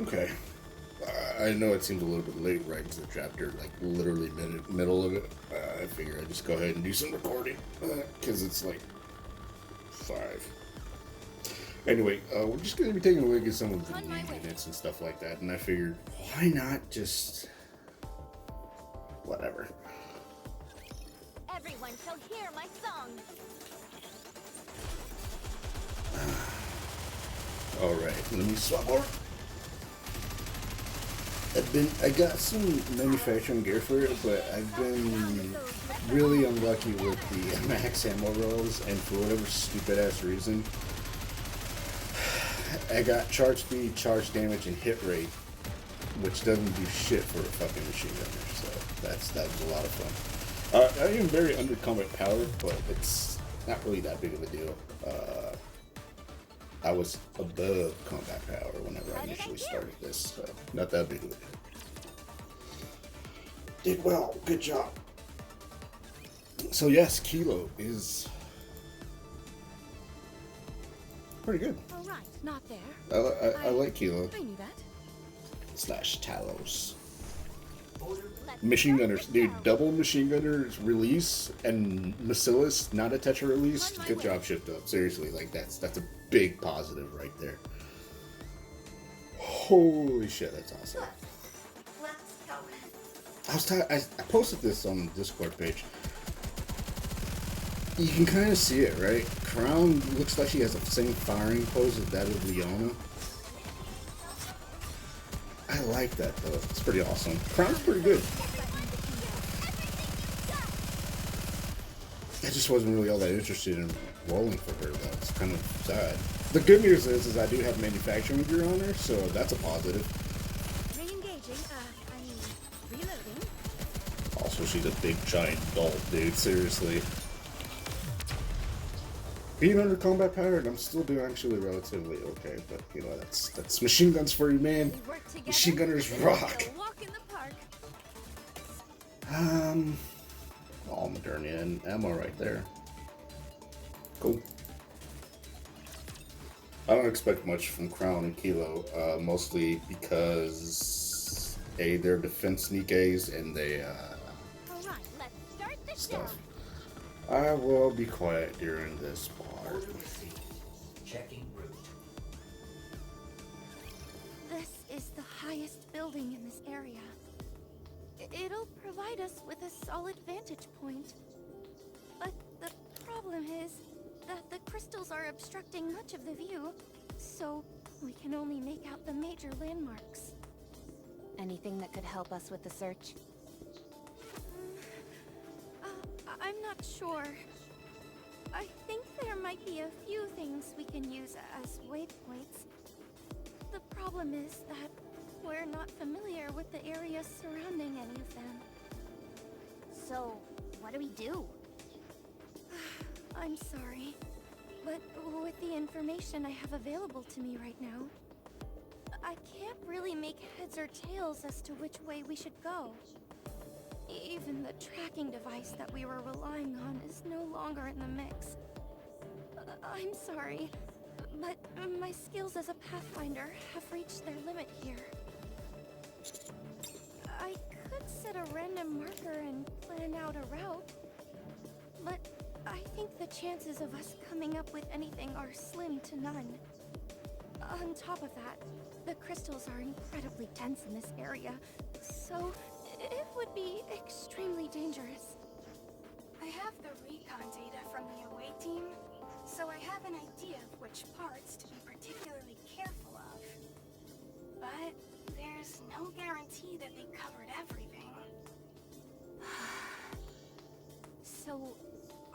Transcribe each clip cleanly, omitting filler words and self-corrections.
Okay. I know it seems a little bit late right into the chapter, like literally middle of it. I figure I just go ahead and do some recording because it's like 5. Anyway, we're just going to be taking a look at some of the new units and stuff like that, and I figured, why not just whatever. Everyone shall hear my song. Alright, let me swap over. I got some manufacturing gear for it, but I've been really unlucky with the max ammo rolls, and for whatever stupid ass reason, I got charge speed, charge damage, and hit rate, which doesn't do shit for a fucking machine gunner. So that was a lot of fun. I am very under combat power, but it's not really that big of a deal. I was above combat power whenever I initially started this, so not that big of a deal. Did well, good job. So yes, Kilo is pretty good. All right, not there. I like Kilo. I knew that. Slash Talos. Machine gunners, dude, double machine gunners release and Bacillus not a tetra release. Good job, Shift Up. Seriously, like that's a big positive right there. Holy shit, that's awesome. Let's go. I posted this on the Discord page. You can kind of see it, right? Crown looks like she has the same firing pose as that of Leona. I like that though. It's pretty awesome. Crown's pretty good. I just wasn't really all that interested in rolling for her though. It's kind of sad. The good news is I do have manufacturing gear on her, so that's a positive. Re-engaging. Reloading. Also, she's a big giant doll, dude. Seriously. Being under combat power, I'm still doing actually relatively okay, but you know that's machine guns for you, man. Machine gunners rock. Walk in the park. All Modernia and ammo right there. Cool. I don't expect much from Crown and Kilo, mostly because they're defense Nikkes and they All right, let's start the stuff. show. I will be quiet during this part. Checking route. This is the highest building in this area. It'll provide us with a solid vantage point. But the problem is that the crystals are obstructing much of the view, so we can only make out the major landmarks. Anything that could help us with the search? I'm not sure. I think there might be a few things we can use as waypoints. The problem is that we're not familiar with the areas surrounding any of them. So, what do we do? I'm sorry, but with the information I have available to me right now, I can't really make heads or tails as to which way we should go. Even the tracking device that we were relying on is no longer in the mix. I'm sorry, but my skills as a pathfinder have reached their limit here. I could set a random marker and plan out a route, but I think the chances of us coming up with anything are slim to none. On top of that, the crystals are incredibly dense in this area, so it would be extremely dangerous. I have the recon data from the away team, so I have an idea of which parts to be particularly careful of. But there's no guarantee that they covered everything. So,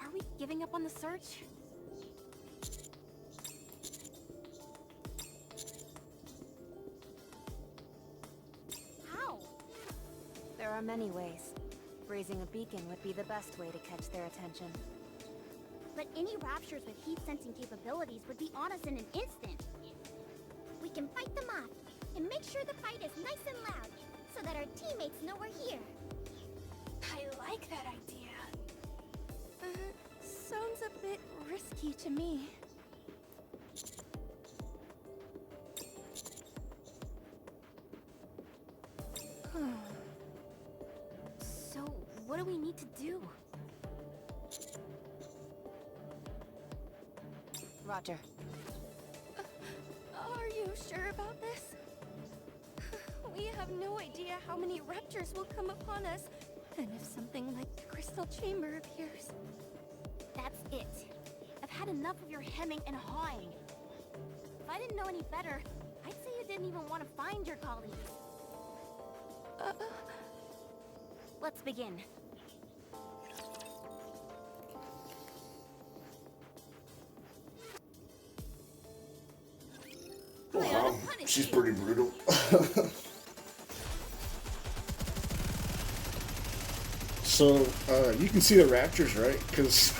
are we giving up on the search? How? There are many ways. Raising a beacon would be the best way to catch their attention. But any raptures with heat-sensing capabilities would be on us in an instant. We can fight them off, and make sure the fight is nice and loud, so that our teammates know we're here. I like that idea. Sounds a bit risky to me. What do we need to do? Roger. Are you sure about this? We have no idea how many raptors will come upon us, and if something like the crystal chamber appears. That's it. I've had enough of your hemming and hawing. If I didn't know any better, I'd say you didn't even want to find your colleagues. Let's begin. Wow, she's pretty brutal. So, you can see the raptors, right? Because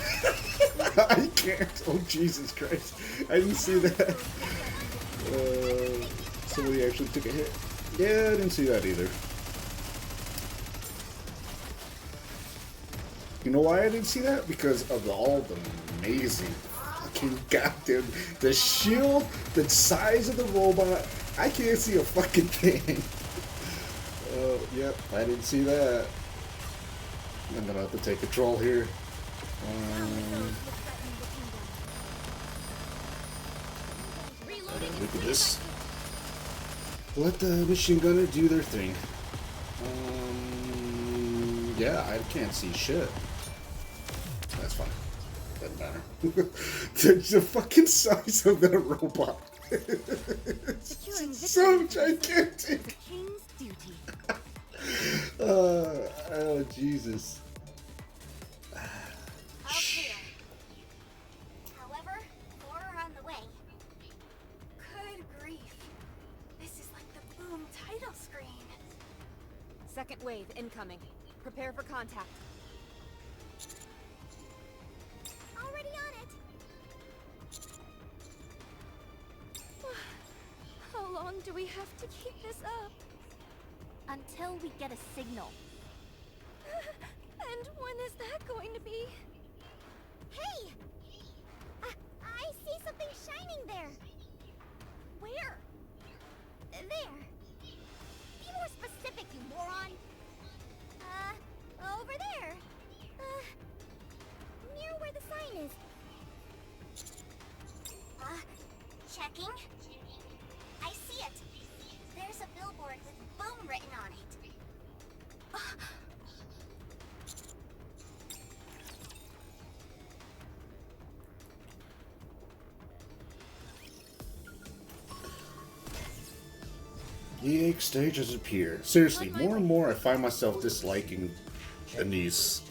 I can't. Oh, Jesus Christ. I didn't see that. Somebody actually took a hit. Yeah, I didn't see that either. You know why I didn't see that? Because of all the amazing fucking goddamn... The shield, the size of the robot. I can't see a fucking thing. Yep, I didn't see that. I'm gonna have to take control here. Look at this. Let the machine gunner do their thing. Yeah, I can't see shit. That's fine. Doesn't matter. The fucking size of that robot. It's so gigantic. King's duty. Oh, Jesus. All clear. However, more are on the way. Good grief. This is like the Boom title screen. Second wave incoming. Prepare for contact. Already on it. How long do we have to keep this up? Until we get a signal. And when is that going to be? Hey! I see something shining there. Where? There. Be more specific, you moron. Over there. Near where the sign is. Checking. I see it. There's a billboard with Boom written on it. EX stages appear. Seriously, more and more I find myself disliking Anise.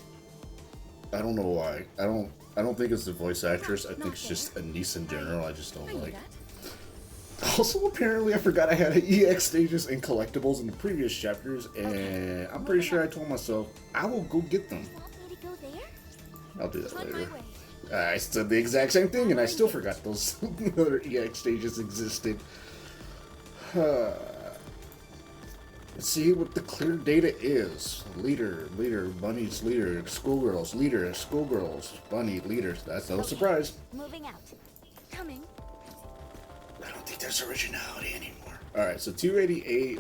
I don't know why. I don't think it's the voice actress. I think it's just Anise in general. I just don't like. Also, apparently, I forgot I had EX stages and collectibles in the previous chapters, and I'm pretty sure I told myself I will go get them. Want me to go there? I'll do that later. I said the exact same thing, and I still forgot those other EX stages existed. Let's see what the clear data is. Leader, bunnies, leader, schoolgirls, bunny, leader. That's no surprise. Moving out. Coming. I don't think there's originality anymore. Alright, so 288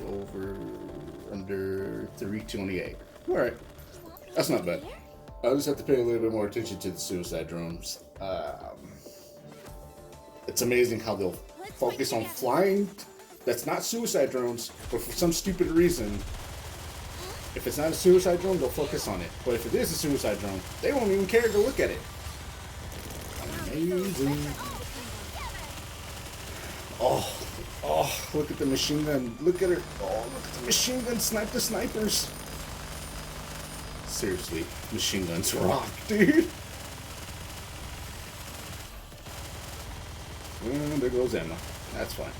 under 328. Alright, that's not bad. I'll just have to pay a little bit more attention to the suicide drones. It's amazing how they'll focus on flying. That's not suicide drones, but for some stupid reason, if it's not a suicide drone, they'll focus on it. But if it is a suicide drone, they won't even care to look at it. Amazing. Oh, look at the machine gun. Look at her. Oh, look at the machine gun snipe the snipers. Seriously, machine guns rock, dude. There goes Emma. That's fine.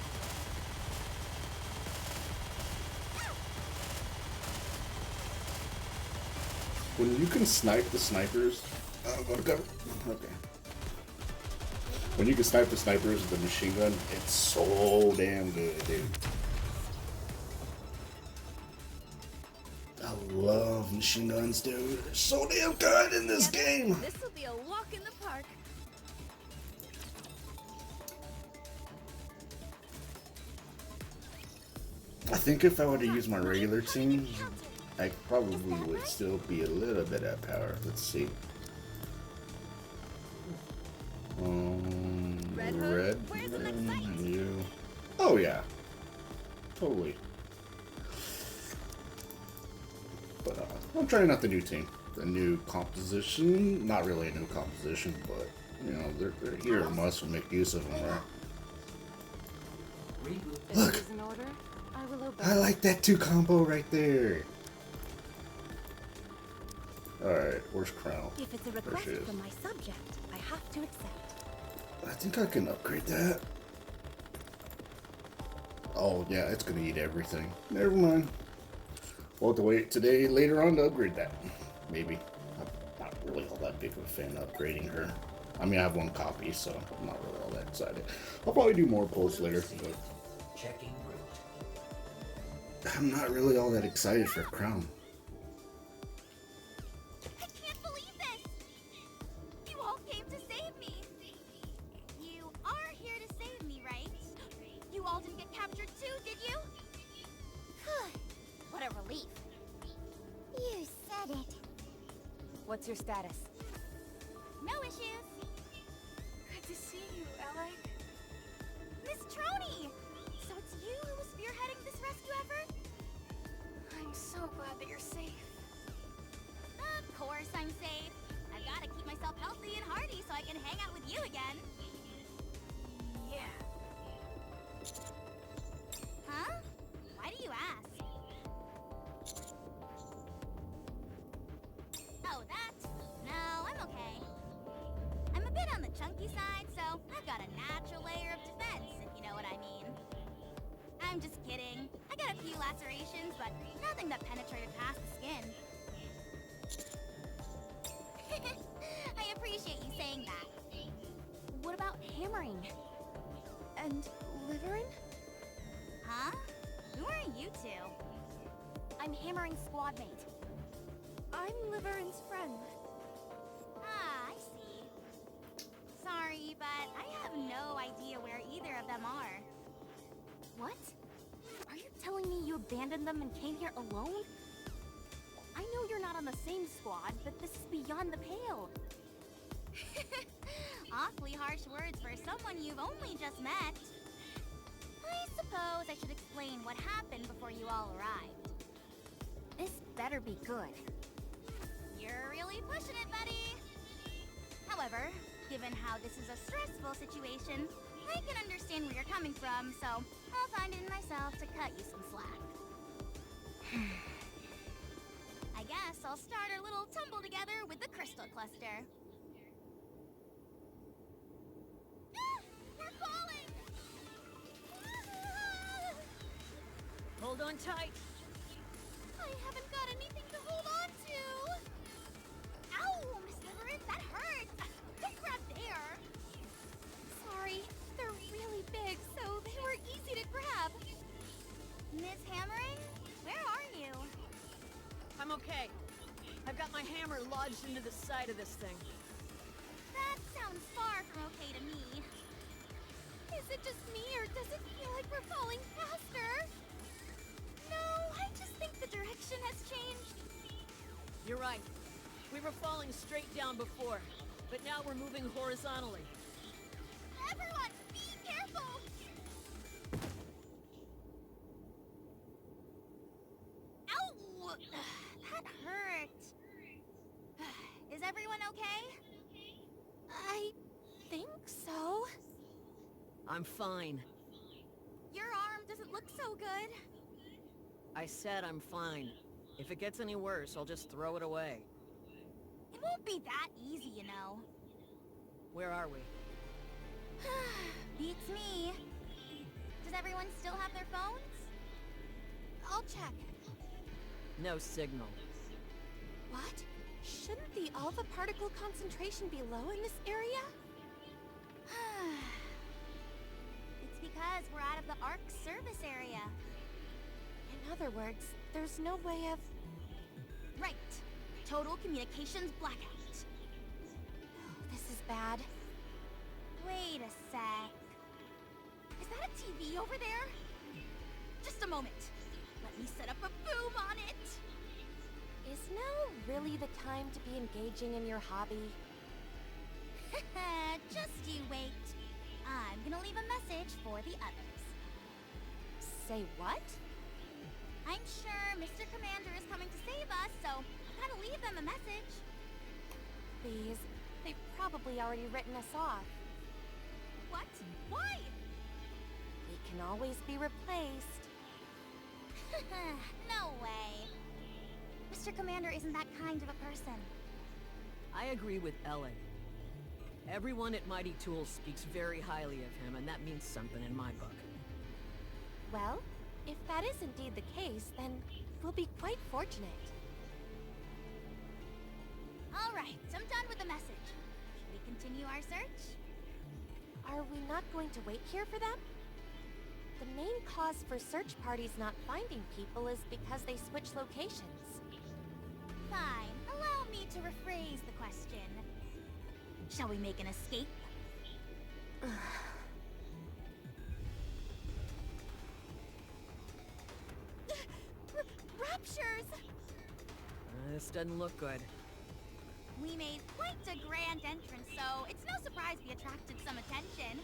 When you can snipe the snipers, go to cover. Okay. When you can snipe the snipers with the machine gun, it's so damn good, dude. I love machine guns, dude. They're so damn good in this game. This will be a walk in the park. I think if I were to use my regular team, I probably would still be a little bit at power. Let's see. Red Hood? Red. Where's the next fight? You. Oh yeah. Totally. But I'm trying out the new team, the new composition. Not really a new composition, but you know they're here and must make use of them, right? Reboot. If Look. it is in order, I will obey. I like that 2 combo right there. Alright, where's Crown? If it's a There request she is. from my subject, I have to accept. I think I can upgrade that. Oh yeah, it's gonna eat everything. Never mind. We'll have to wait today later on to upgrade that. Maybe. I'm not really all that big of a fan of upgrading her. I mean, I have 1 copy, so I'm not really all that excited. I'll probably do more pulls later, but Checking route. I'm not really all that excited for Crown. I can't believe this! You all came to save me! You are here to save me, right? You all didn't get captured too, did you? What a relief. You said it. What's your status? No issues. Good to see you, Alec. Miss Troni! So it's you who was spearheading this rescue effort? I'm so glad that you're safe. Of course I'm safe. I've got to keep myself healthy and hearty so I can hang out with you again. Yeah. Huh? Why do you ask? Oh, that? No, I'm okay. I'm a bit on the chunky side, so I've got a natural layer of defense, if you know what I mean. I'm just kidding. I got a few lacerations, but nothing that penetrated past the skin. I appreciate you saying that. What about hammering? And Liverin? Huh? Who are you two? I'm Hammering squad mate. I'm Liverin's friend. Ah, I see. Sorry, but I have no idea where either of them are. What? Are you telling me you abandoned them and came here alone? I know you're not on the same squad, but this is beyond the pale. Awfully harsh words for someone you've only just met. I suppose I should explain what happened before you all arrived. This better be good. You're really pushing it, buddy. However, given how this is a stressful situation, I can understand where you're coming from, so I'll find it in myself to cut you some slack. I guess I'll start our little tumble together with the crystal cluster. We're falling! Hold on tight. I haven't got anything to hold on to! Ow, Miss Liverin, that hurts! Don't grab there! Sorry, they're really big, so they were easy to grab. Miss Hammering, where are you? I'm okay. I've got my hammer lodged into the side of this thing. That sounds far from okay to me. Is it just me, or does it feel like we're falling faster? No, I just think the direction has changed. You're right. We were falling straight down before, but now we're moving horizontally. Everyone, be careful! Ow! That hurt. Is everyone okay? I think so. I'm fine. Your arm doesn't look so good. I said I'm fine. If it gets any worse, I'll just throw it away. It won't be that easy, you know. Where are we? Beats me. Does everyone still have their phones? I'll check. No signal. What? Shouldn't the alpha particle concentration be low in this area? It's because we're out of the ARC service area. In other words, there's no way of... Right. Total communications blackout. This is bad. Wait a sec. Is that a TV over there? Just a moment. Let me set up a boom on it. Is now really the time to be engaging in your hobby? Just you wait. I'm gonna leave a message for the others. Say what? I'm sure Mr. Commander is coming to save us, so I gotta leave them a message. Please, they've probably already written us off. What? Why? We can always be replaced. No way. Mr. Commander isn't that kind of a person. I agree with Ellie. Everyone at Mighty Tools speaks very highly of him, and that means something in my book. Well, if that is indeed the case, then we'll be quite fortunate. Alright, I'm done with the message. Should we continue our search? Are we not going to wait here for them? The main cause for search parties not finding people is because they switch locations. Fine, allow me to rephrase the question. Shall we make an escape? Raptures! This doesn't look good. We made quite a grand entrance, so it's no surprise we attracted some attention.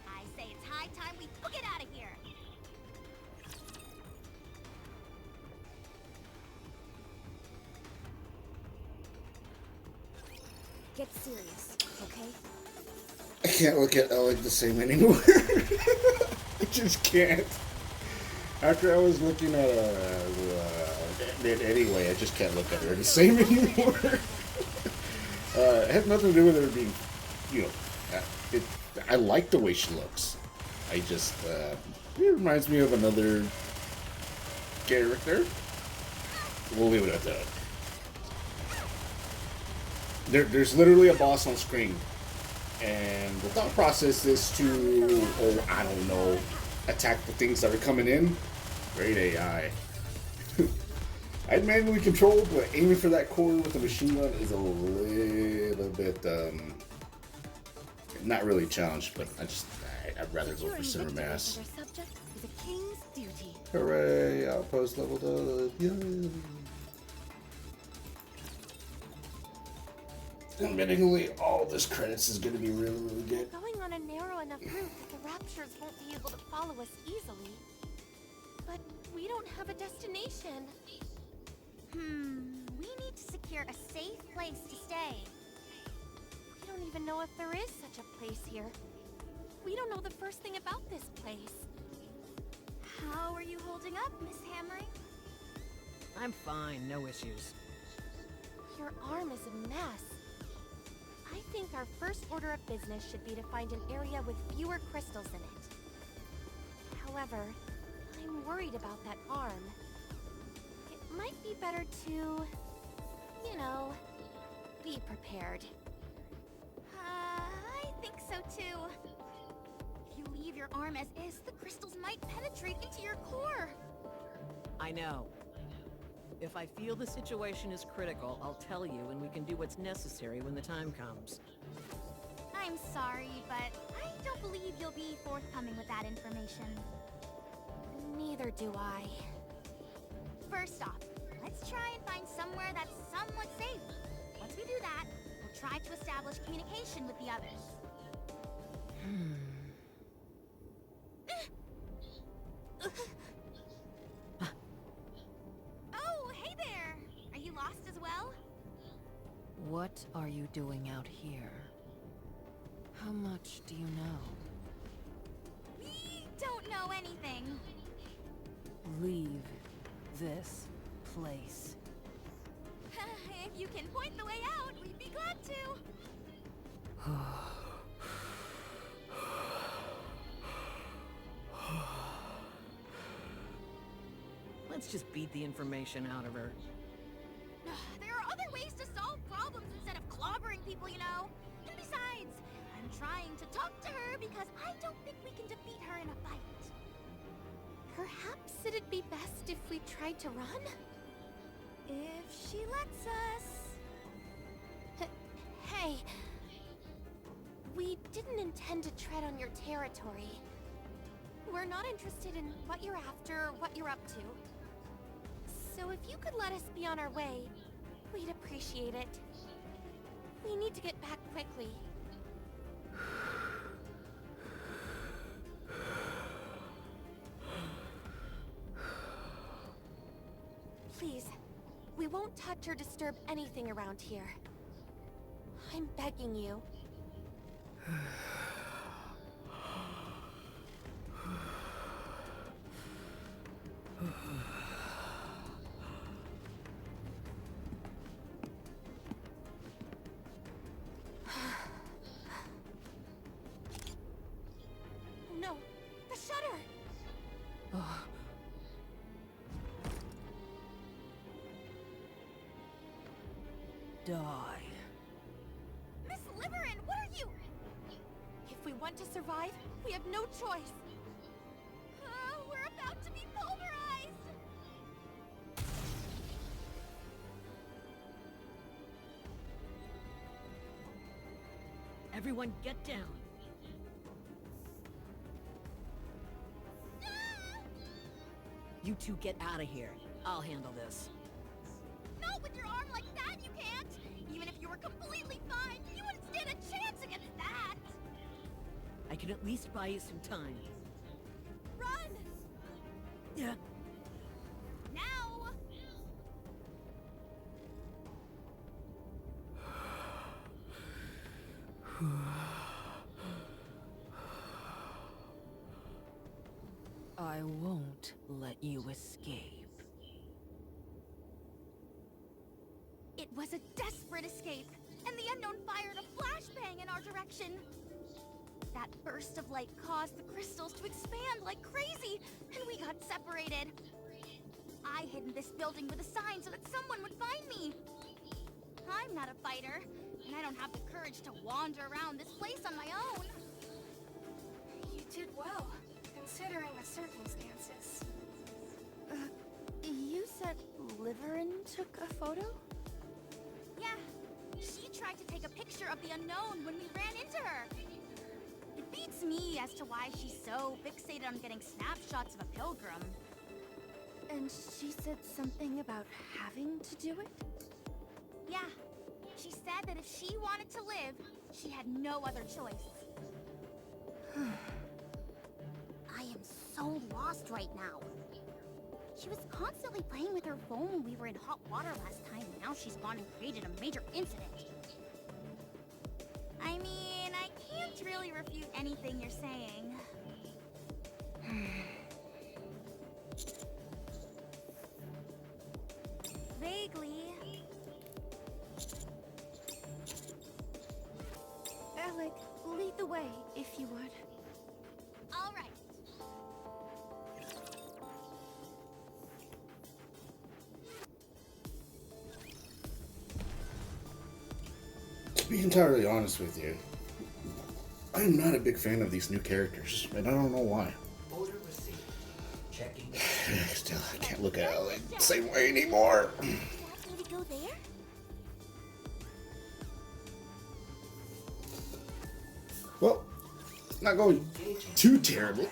I say it's high time we book it out of here. Get serious, okay? I can't look at Alec the same anymore. I just can't. After I was looking at it anyway, I just can't look at her the same anymore. It has nothing to do with her being, you know, I like the way she looks. I just, it reminds me of another character. We'll leave it at that. There's literally a boss on screen, and the thought process is to, I don't know, attack the things that are coming in. Great AI. I'd manually control, but aiming for that core with a machine gun is a little bit, not really a challenge, but I'd rather go for center mass. Subject is a king's duty. Hooray! Outpost leveled up. Yay! Admittingly, all this credits is going to be really, really good. We're going on a narrow enough route that the Raptures won't be able to follow us easily. But we don't have a destination. We need to secure a safe place to stay. We don't even know if there is such a place here. We don't know the first thing about this place. How are you holding up, Miss Hammering? I'm fine, no issues. Your arm is a mess. I think our first order of business should be to find an area with fewer crystals in it. However, I'm worried about that arm. It might be better to, you know, be prepared. I think so too. If you leave your arm as is, the crystals might penetrate into your core. I know. If I feel the situation is critical, I'll tell you and we can do what's necessary when the time comes. I'm sorry, but I don't believe you'll be forthcoming with that information. Neither do I. First off, let's try and find somewhere that's somewhat safe. Once we do that, we'll try to establish communication with the others. Oh, hey there! Are you lost as well? What are you doing out here? How much do you know? We don't know anything. Leave this place. If you can point the way out, we'd be glad to. Let's just beat the information out of her. There are other ways to solve problems instead of clobbering people, you know. And besides, I'm trying to talk to her because I don't think we can defeat her in a fight. Perhaps it'd be best if we tried to run? If she lets us. Hey, we didn't intend to tread on your territory. We're not interested in what you're after or what you're up to. So if you could let us be on our way, we'd appreciate it. We need to get back quickly. Please, we won't touch or disturb anything around here. I'm begging you. No, the shutter! Die. Miss Liverin, what are you? If we want to survive, we have no choice. We're about to be pulverized! Everyone get down. You two get out of here. I'll handle this. Not with your arm like that, you can't! Even if you were completely fine, you wouldn't stand a chance against that! I can at least buy you some time. Run! Yeah. Now! I won't let you escape. It was a desperate escape, and the unknown fired a flashbang in our direction. That burst of light caused the crystals to expand like crazy, and we got separated. I hid in this building with a sign so that someone would find me. I'm not a fighter, and I don't have the courage to wander around this place on my own. You did well, considering the circumstances. You said Liverin took a photo? Yeah, she tried to take a picture of the unknown when we ran into her. It beats me as to why she's so fixated on getting snapshots of a pilgrim. And she said something about having to do it? Yeah, she said that if she wanted to live, she had no other choice. I am so lost right now. She was constantly playing with her phone when we were in hot water last time, and now she's gone and created a major incident. I mean, I can't really refute anything you're saying. Vaguely. Alec, lead the way, if you would. All right. To be entirely honest with you, I'm not a big fan of these new characters, and I don't know why. Order received. Checking. Still, I can't look at Alec the same way anymore. Do you want me to go there? Well, not going too terrible.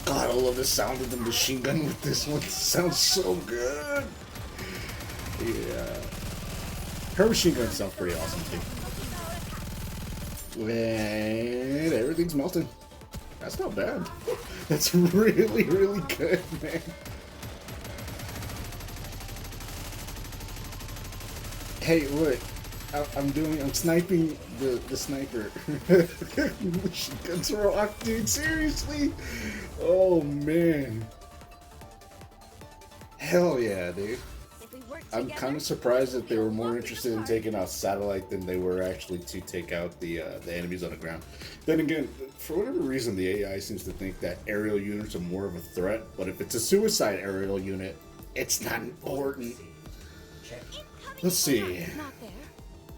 God, I love the sound of the machine gun with this one. It sounds so good. Yeah. Her machine gun sounds pretty awesome too. And everything's melting. That's not bad. That's really, really good, man. Hey, look. I'm sniping the sniper. Machine guns rock, dude. Seriously? Oh, man. Hell yeah, dude. If we work I'm together, kind of surprised that they were more we'll interested in walk taking out satellite than they were actually to take out the enemies on the ground. Then again, for whatever reason, the AI seems to think that aerial units are more of a threat. But if it's a suicide aerial unit, it's not important. Checking. Let's see. Not there.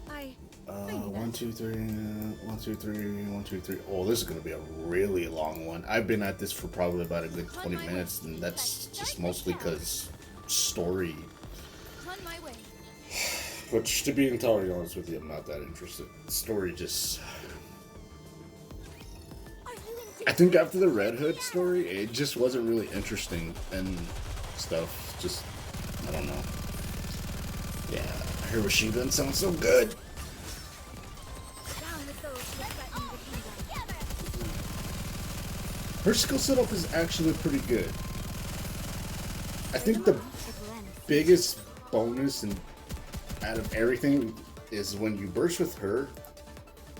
I... 1, 2, 3, 1, 2, 3, 1, 2, 3. Oh, this is going to be a really long one. I've been at this for probably about a good 20 minutes, and that's just mostly because story. On my way. Which, to be entirely honest with you, I'm not that interested. Story just... I think after the Red Hood story, it just wasn't really interesting and stuff. Just, I don't know. Yeah, Hiroshima sounds so good. Down with those who threaten the kingdom. Her skill setup is actually pretty good. I think the biggest bonus and out of everything is when you burst with her,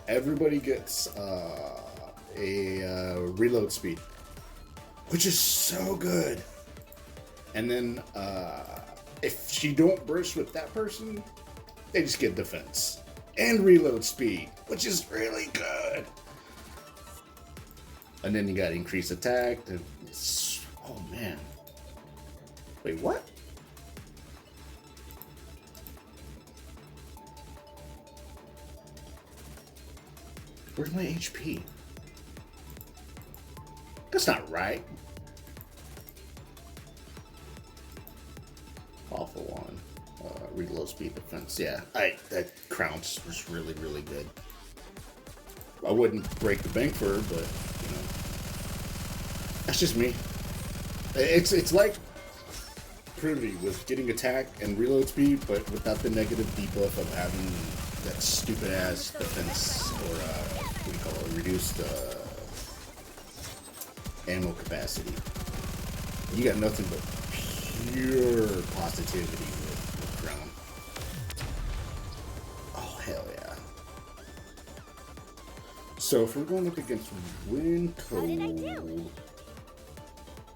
everybody gets a reload speed, which is so good. And then if she don't burst with that person, they just get defense and reload speed, which is really good. And then you got increased attack. Oh man. Wait, what? Where's my HP? That's not right. Awful one. Reload speed defense. Yeah, that crown was really, really good. I wouldn't break the bank for her, but you know, that's just me. It's like Privy with getting attack and reload speed, but without the negative debuff of having that stupid ass defense or what do you call it, reduced ammo capacity. You got nothing but pure positivity with Crown. Oh hell yeah! So if we're going up against Windcold,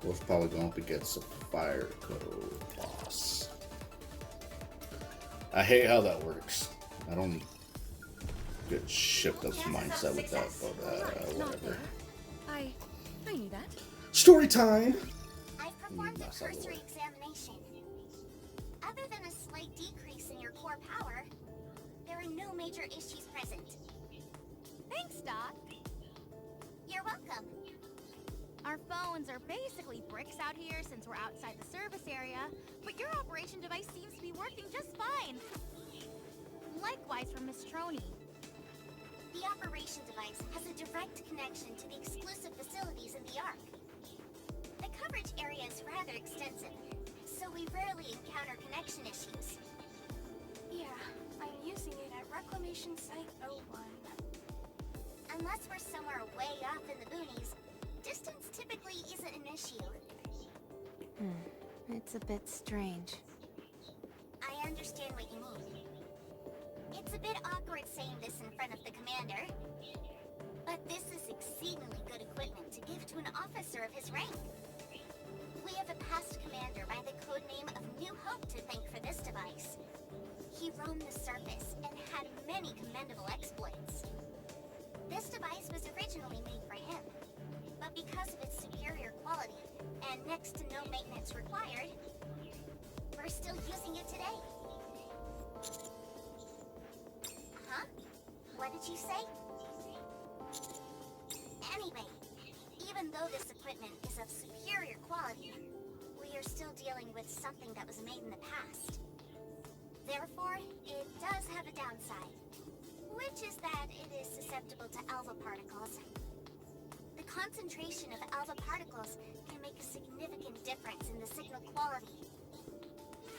we're probably going up against a Fire Code boss. I hate how that works. I don't get shift up mindset with that, but whatever. I knew that. Story time! I've performed a cursory examination. Other than a slight decrease in your core power, there are no major issues present. Thanks, Doc. You're welcome. Our phones are basically bricks out here since we're outside the service area, but your operation device seems to be working just fine. Likewise for Miss Troney. The operation device has a direct connection to the exclusive facilities in the Ark. The coverage area is rather extensive, so we rarely encounter connection issues. Yeah, I'm using it at Reclamation Site 01. Unless we're somewhere way off in the boonies, distance typically isn't an issue. It's a bit strange. I understand what you mean. It's a bit awkward saying this in front of the commander, but this is exceedingly good equipment to give to an officer of his rank. We have a past commander by the codename of New Hope to thank for this device. He roamed the surface and had many commendable exploits. This device was originally made for him, but because of its superior quality and next to no maintenance required, we're still using it today. Huh? What did you say? Anyway, even though this equipment is of superior quality, we are still dealing with something that was made in the past. Therefore, it does have a downside, which is that it is susceptible to alpha particles. The concentration of alpha particles can make a significant difference in the signal quality.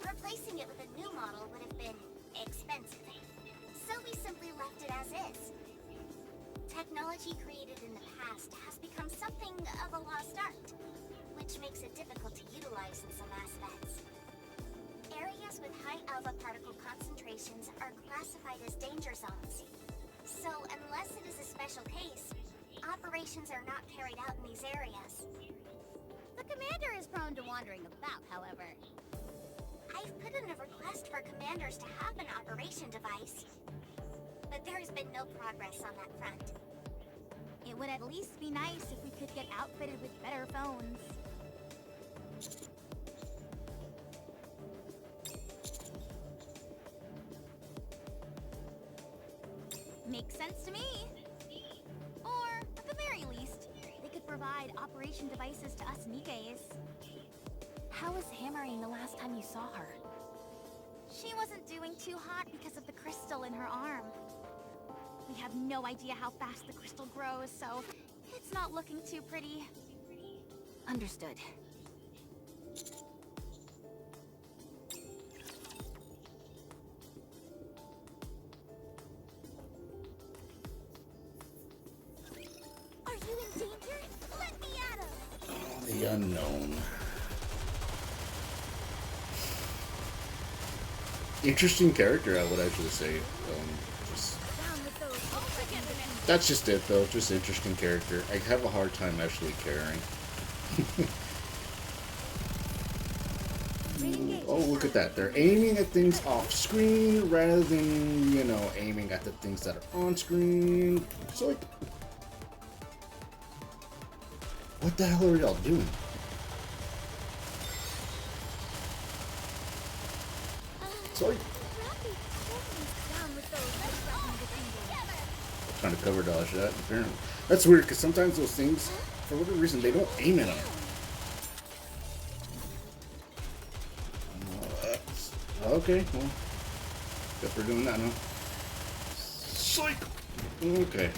Replacing it with a new model would have been expensive, so we simply left it as is. Technology created in the past has become something of a lost art, which makes it difficult to utilize in some aspects. Areas with high alpha particle concentrations are classified as danger zones. So unless it is a special case, operations are not carried out in these areas. The commander is prone to wandering about, however. I've put in a request for commanders to have an operation device, but there has been no progress on that front. It would at least be nice if we could get outfitted with better phones. Makes sense to me. Or, at the very least, they could provide operation devices to us Nikkes. How was Hammering the last time you saw her? She wasn't doing too hot because of the crystal in her arm. We have no idea how fast the crystal grows, so It's not looking too pretty. Understood. Are you in danger? Let me at him! Oh, the unknown. Interesting character, I would actually say. Just Down with those. All together now. that's just it, though. Just interesting character. I have a hard time actually caring. Oh, look at that. They're aiming at things off screen rather than, you know, aiming at the things that are on screen. So, like, what the hell are y'all doing? Sorry. Down with those. Trying to cover dodge that, apparently. That's weird, because sometimes those things, for whatever reason, they don't aim at them. Okay, well, guess we're doing that now. Psych! Okay,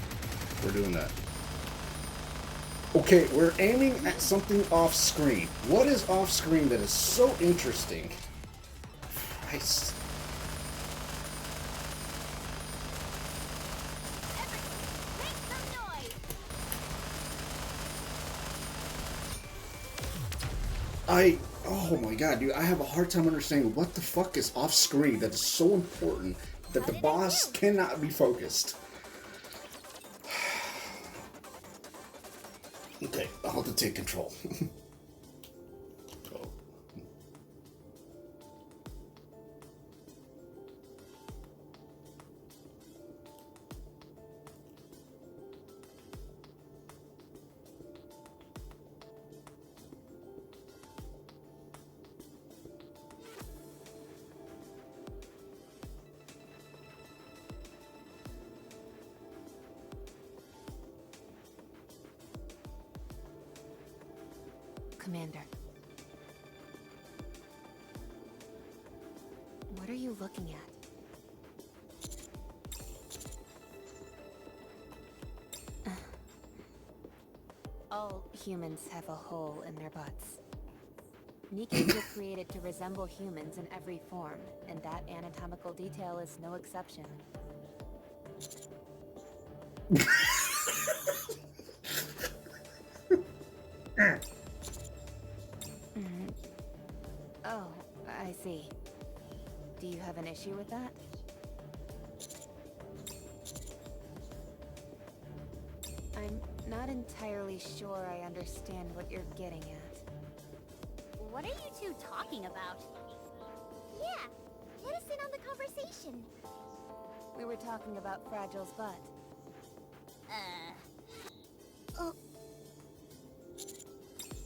we're doing that. Okay, we're aiming at something off screen. What is off screen that is so interesting? Christ. Make some noise! Oh my god, dude, I have a hard time understanding what the fuck is off screen that is so important that the boss cannot be focused. Okay, I'll have to take control. Oh. Commander. What are you looking at? All humans have a hole in their butts. Nikke were created to resemble humans in every form, and that anatomical detail is no exception. Oh, I see. Do you have an issue with that? I'm not entirely sure I understand what you're getting at. What are you two talking about? Yeah, let us in on the conversation. We were talking about Fragile's butt.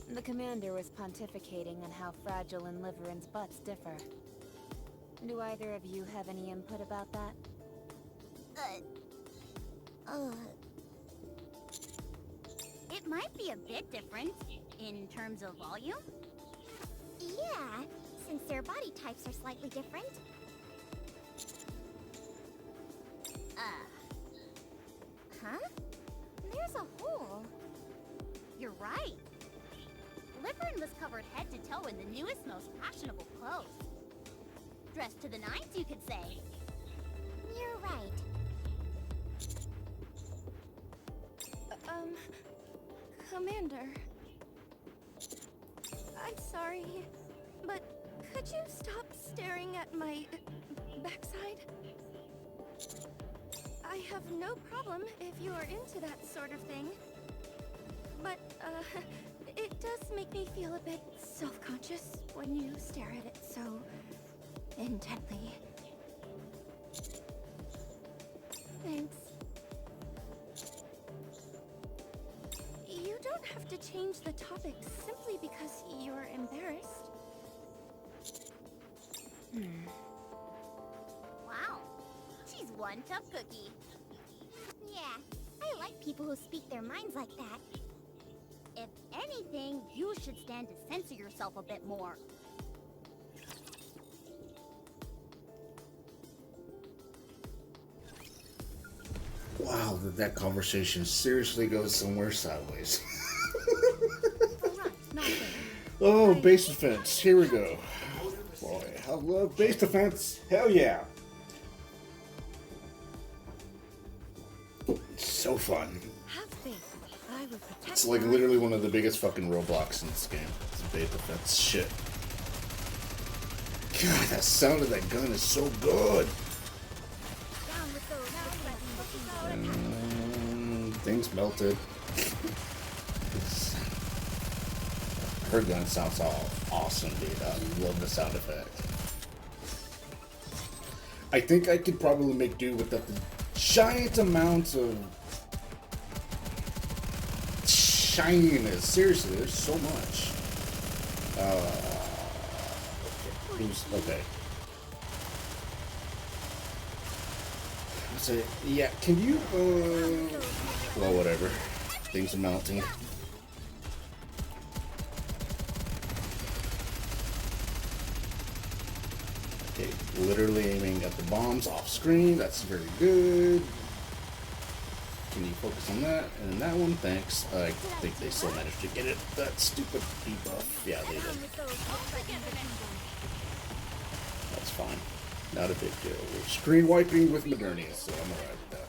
The commander was pontificating on how Fragile and Liveran's butts differ. Do either of you have any input about that? It might be a bit different in terms of volume. Yeah, since their body types are slightly different. Huh? There's a hole. You're right. Liverin was covered head to toe in the newest, most fashionable clothes. Dressed to the nines, you could say. You're right. Commander. I'm sorry, but could you stop staring at my backside? I have no problem if you are into that sort of thing. But, it does make me feel a bit self-conscious when you stare at it so intently. Thanks. You don't have to change the topic simply because you're embarrassed. Wow, she's one tough cookie. Yeah, I like people who speak their minds like that. If anything, you should stand to censor yourself a bit more. Wow, that conversation seriously goes somewhere sideways. Alright, not there. Oh, base defense. Here we go. Boy, I love base defense. Hell yeah. So fun. Have faith. I will protect It's like literally one of the biggest fucking roadblocks in this game. It's base defense shit. God, that sound of that gun is so good. Down with those. Things melted. Her gun sounds all awesome, dude. I love the sound effect. I think I could probably make do with the giant amounts of shininess. Seriously, there's so much. Okay. So, yeah, can you, well, whatever. Things are melting. Okay, literally aiming at the bombs off screen. That's very good. Can you focus on that? And that one, thanks. I think they still managed to get it. That stupid debuff. Yeah, they did. That's fine. Not a big deal. We're screen wiping with Modernia, so I'm alright with that.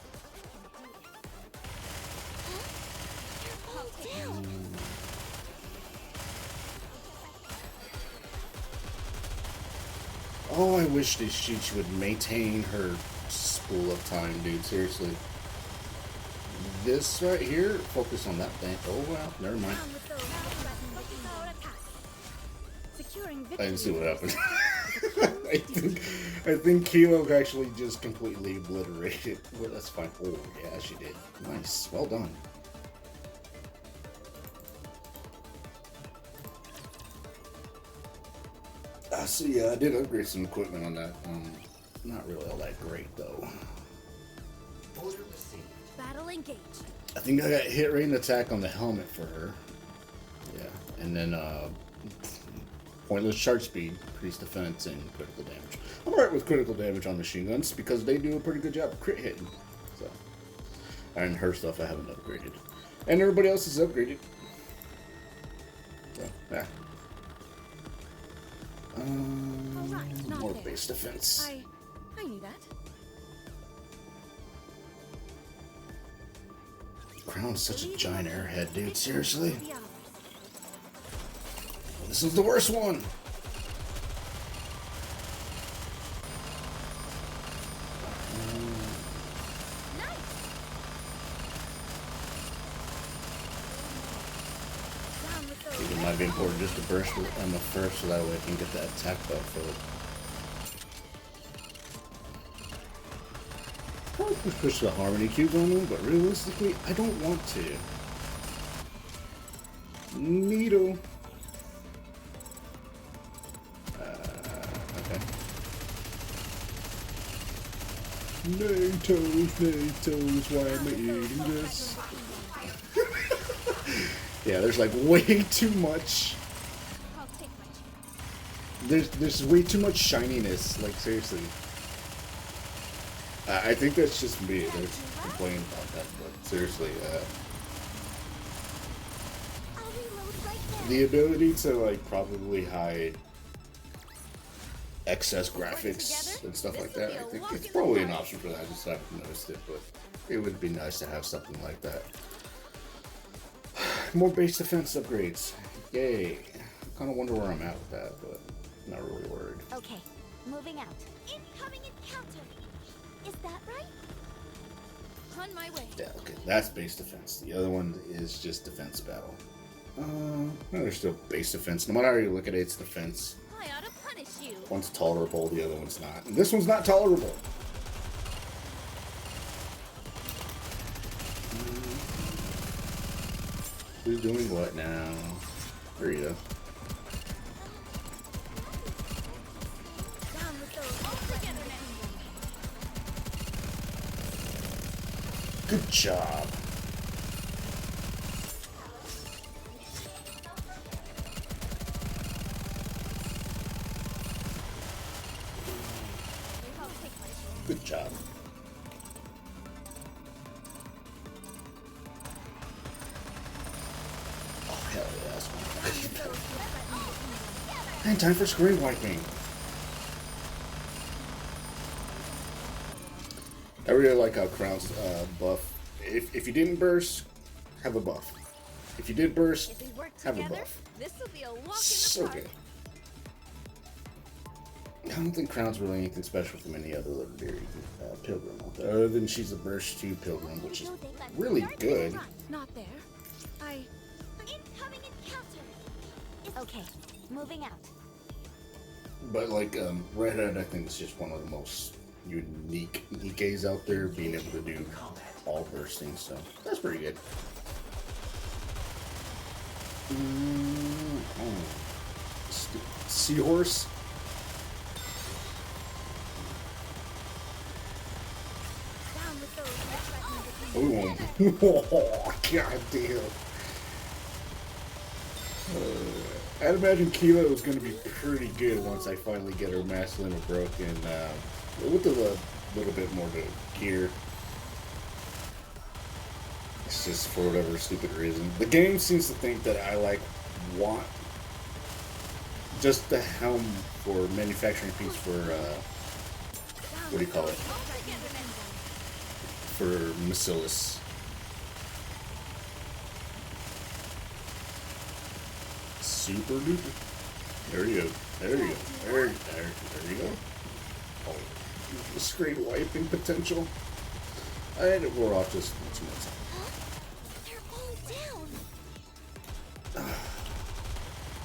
Oh, I wish this she would maintain her spool of time, dude. Seriously. This right here, focus on that thing. Oh wow, never mind. I didn't see what happened. I think Kilo actually just completely obliterated. Well, that's fine. Oh yeah, she did. Nice, well done. So yeah, I did upgrade some equipment on that. Not really all that great though. Order received. Battle engaged. I think I got hit rate and attack on the helmet for her. Yeah, and then pointless charge speed, increased defense, and critical damage. I'm alright with critical damage on machine guns because they do a pretty good job of crit hitting. So, and her stuff I haven't upgraded, and everybody else is upgraded. So yeah. More base defense. I knew that. Crown's such a giant airhead, dude. Seriously? This is the worst one. It might be important just to burst with Emma first so that way I can get that attack buff for it. Probably could push the harmony cubes on them, but realistically, I don't want to. Needle. Okay. NATOs, why am I eating this? Yeah, there's like way too much. There's way too much shininess. Like seriously. I think that's just me. There's complaining about that, but seriously, the ability to like probably hide excess graphics and stuff like that, I think it's probably an option for that. I just haven't noticed it, but it would be nice to have something like that. More base defense upgrades. Yay. I kind of wonder where I'm at with that, but not really worried. Okay, moving out. Incoming encounter. Is that right? On my way. Yeah, okay, that's base defense. The other one is just defense battle. No, there's still base defense. No matter how you look at it, it's defense. I ought to punish you. One's tolerable, the other one's not. And this one's not tolerable. Who's doing what now? There you go. Good job. Good job. And time for screen wiping. I really like how Crown's buff. If you didn't burst, have a buff. If you did burst, If we work have a together, buff. this will be a walk So in the park. good. I don't think Crown's really anything special from any other legendary pilgrim out there, other than she's a burst 2 pilgrim, which is really good. Not there. Incoming encounter. Okay, moving out. But like Redhead, I think is just one of the most unique Nikkes out there, being able to do all bursting, so that's pretty good. Seahorse. Down with those. Oh, god damn. I'd imagine Kila was going to be pretty good once I finally get her mass limit broken, with a little bit more to gear. It's just for whatever stupid reason. The game seems to think that I want just the helm for manufacturing piece for, what do you call it? For Bacillus. Super duper. There you go. There you go. There you go. Oh, the screen wiping potential. And we're off just 2 minutes. They're all down.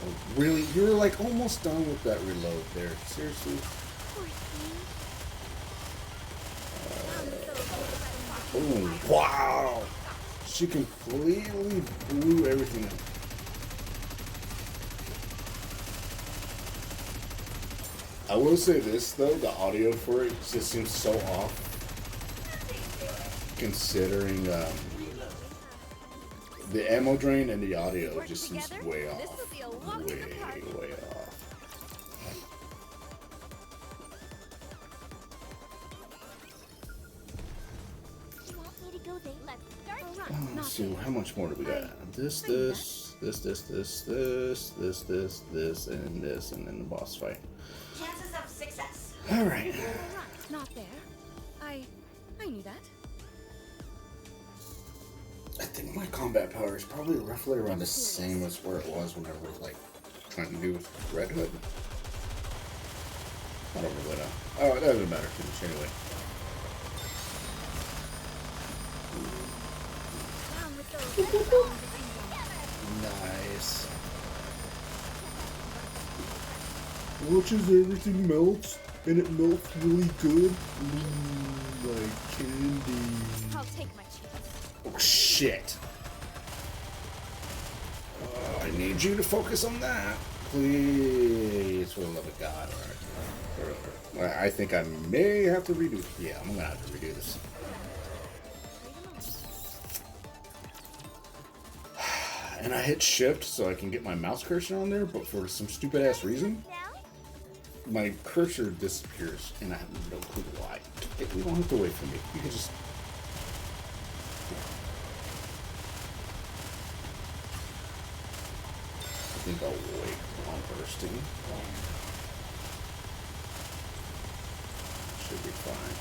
Oh, really? You were like almost done with that reload there. Seriously? Poor thing. Oh, wow! She completely blew everything up. I will say this though, the audio for it just seems so off, considering the ammo drain and the audio just seems way off. This will be a walk in the park. Way off. You want me to go there? Let's start run. Let's see, how much more do we got? This, and then the boss fight. Chances of success. Alright. Not there. I knew that. I think my combat power is probably roughly around the same as where it was whenever I was like trying to do Red Hood. I don't really know. Oh, it doesn't matter too much anyway. Down with those. Nice. Watch as everything melts, and it melts really good. Like candy. I'll take my chance. Oh shit. I need you to focus on that. Please, for the love of God. Alright. I think I may have to redo. Yeah, I'm gonna have to redo this. And I hit shift so I can get my mouse cursor on there, but for some stupid ass reason, my cursor disappears, and I have no clue why. You don't have to wait for me. You can just... I think I'll wait on bursting. Should be fine.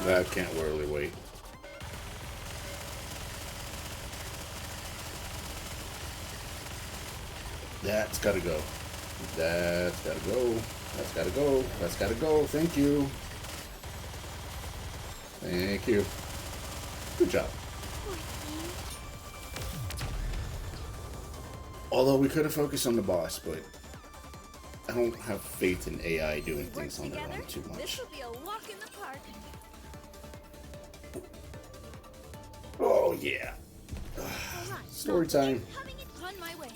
That can't really wait. That's gotta go. That's gotta go. That's gotta go. That's gotta go. Thank you. Thank you. Good job. Although we could have focused on the boss, but I don't have faith in AI doing things on their own too This much. will be a walk in the park. Oh yeah. Story time. On my way.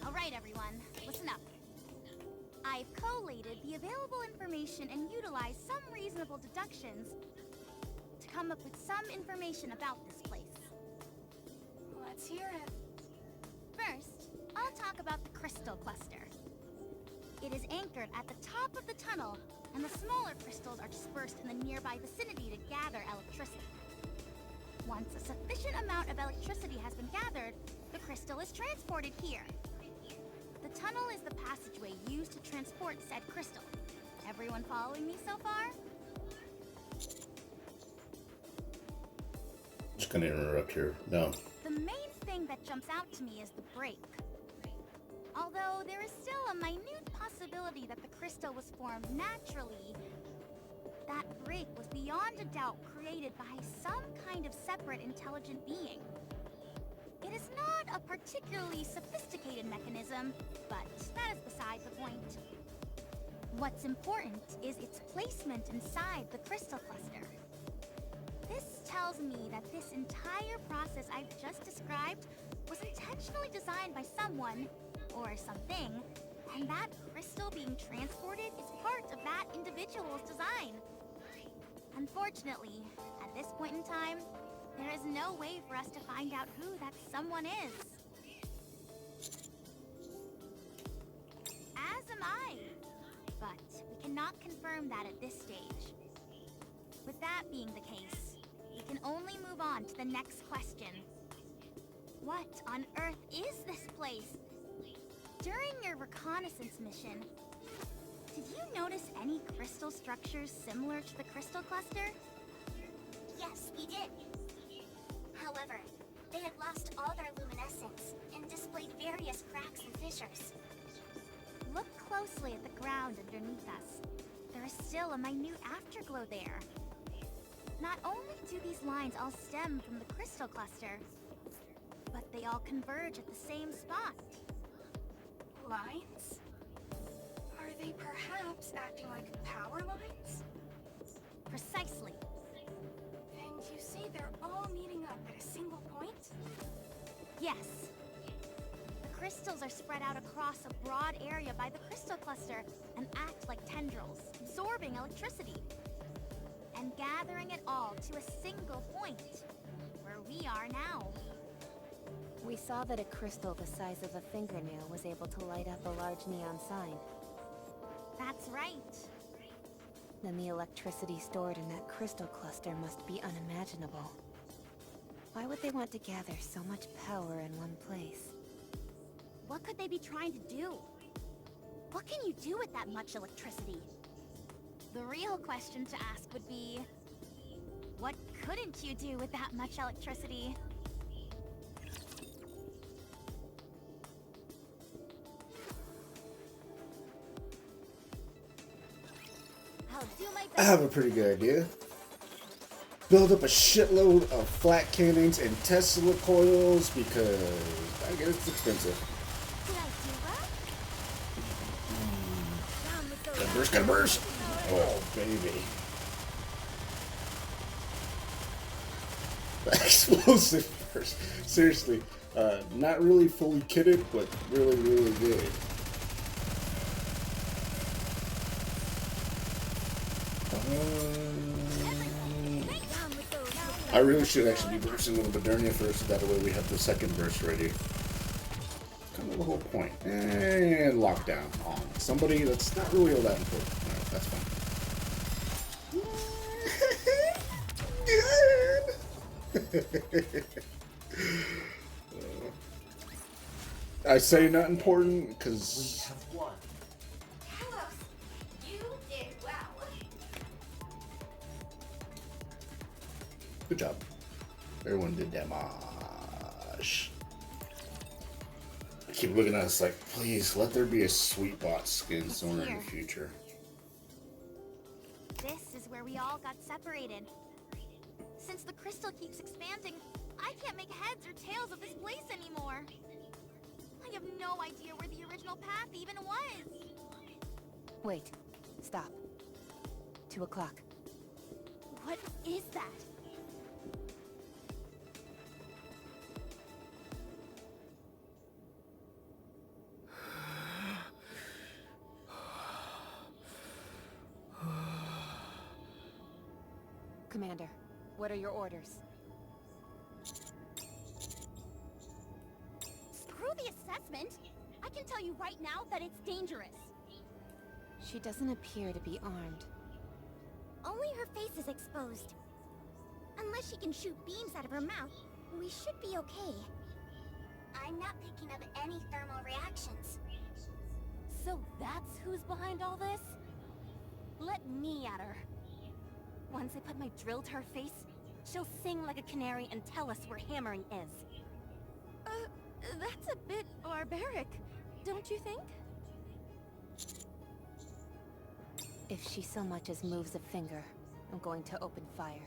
Alright everyone, listen up. I've collated the available information and utilized some reasonable deductions to come up with some information about this place. Let's hear it. First, I'll talk about the crystal cluster. It is anchored at the top of the tunnel and the smaller crystals are dispersed in the nearby vicinity to gather electricity. Once a sufficient amount of electricity has been gathered, the crystal is transported here. The tunnel is the passageway used to transport said crystal. Everyone following me so far? Just gonna interrupt here. No. The main thing that jumps out to me is the break. Although there is still a minute possibility that the crystal was formed naturally, that break was beyond a doubt created by some kind of separate intelligent being. It is not a particularly sophisticated mechanism, but that is beside the point. What's important is its placement inside the crystal cluster. This tells me that this entire process I've just described was intentionally designed by someone, or something, and that crystal being transported is part of that individual's design. Unfortunately, at this point in time, there is no way for us to find out who that someone is. As am I, but we cannot confirm that at this stage. With that being the case, we can only move on to the next question. What on earth is this place? During your reconnaissance mission, did you notice any crystal structures similar to the crystal cluster? Yes, we did. However, they had lost all their luminescence and displayed various cracks and fissures. Look closely at the ground underneath us. There is still a minute afterglow there. Not only do these lines all stem from the crystal cluster, but they all converge at the same spot. Lines? Are they perhaps acting like power lines? Precisely. And you say they're all meeting up at a single point? Yes. The crystals are spread out across a broad area by the crystal cluster and act like tendrils, absorbing electricity and gathering it all to a single point, where we are now. We saw that a crystal the size of a fingernail was able to light up a large neon sign. That's right. Then the electricity stored in that crystal cluster must be unimaginable. Why would they want to gather so much power in one place? What could they be trying to do? What can you do with that much electricity? The real question to ask would be, what couldn't you do with that much electricity? I'll do my I best. have a pretty good idea. Build up a shitload of flat cannons and Tesla coils because I guess it's expensive. Did I do well? Down with those. Gotta burst, gotta burst! Oh, baby. Explosive burst. Seriously, not really fully kitted, but really, really good. I really should actually be bursting with the Modernia first, that way we have the second burst ready. Kind of the whole point. And lockdown on. Somebody that's not really all that important. Alright, that's fine. I say not important because Carlos, you did well. good job. Everyone did damage. I keep looking at us like, please let there be a sweet bot skin somewhere in the future. This is where we all got separated. Since the crystal keeps expanding, I can't make heads or tails of this place anymore. I have no idea where the original path even was. Wait. Stop. 2 o'clock. What is that? Commander, what are your orders? Screw the assessment. I can tell you right now that it's dangerous. She doesn't appear to be armed. Only her face is exposed. Unless she can shoot beams out of her mouth, we should be okay. I'm not picking up any thermal reactions. So that's who's behind all this? Let me at her. Once I put my drill to her face, she'll sing like a canary and tell us where hammering is. That's a bit barbaric, don't you think? If she so much as moves a finger, I'm going to open fire.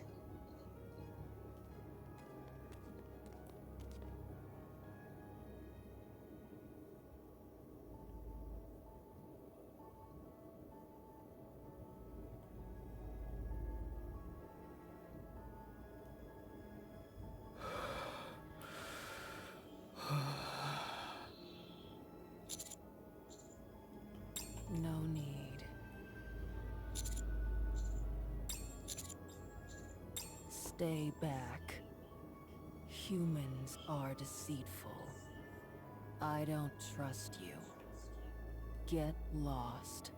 No need. Stay back. Humans are deceitful. I don't trust you. Get lost.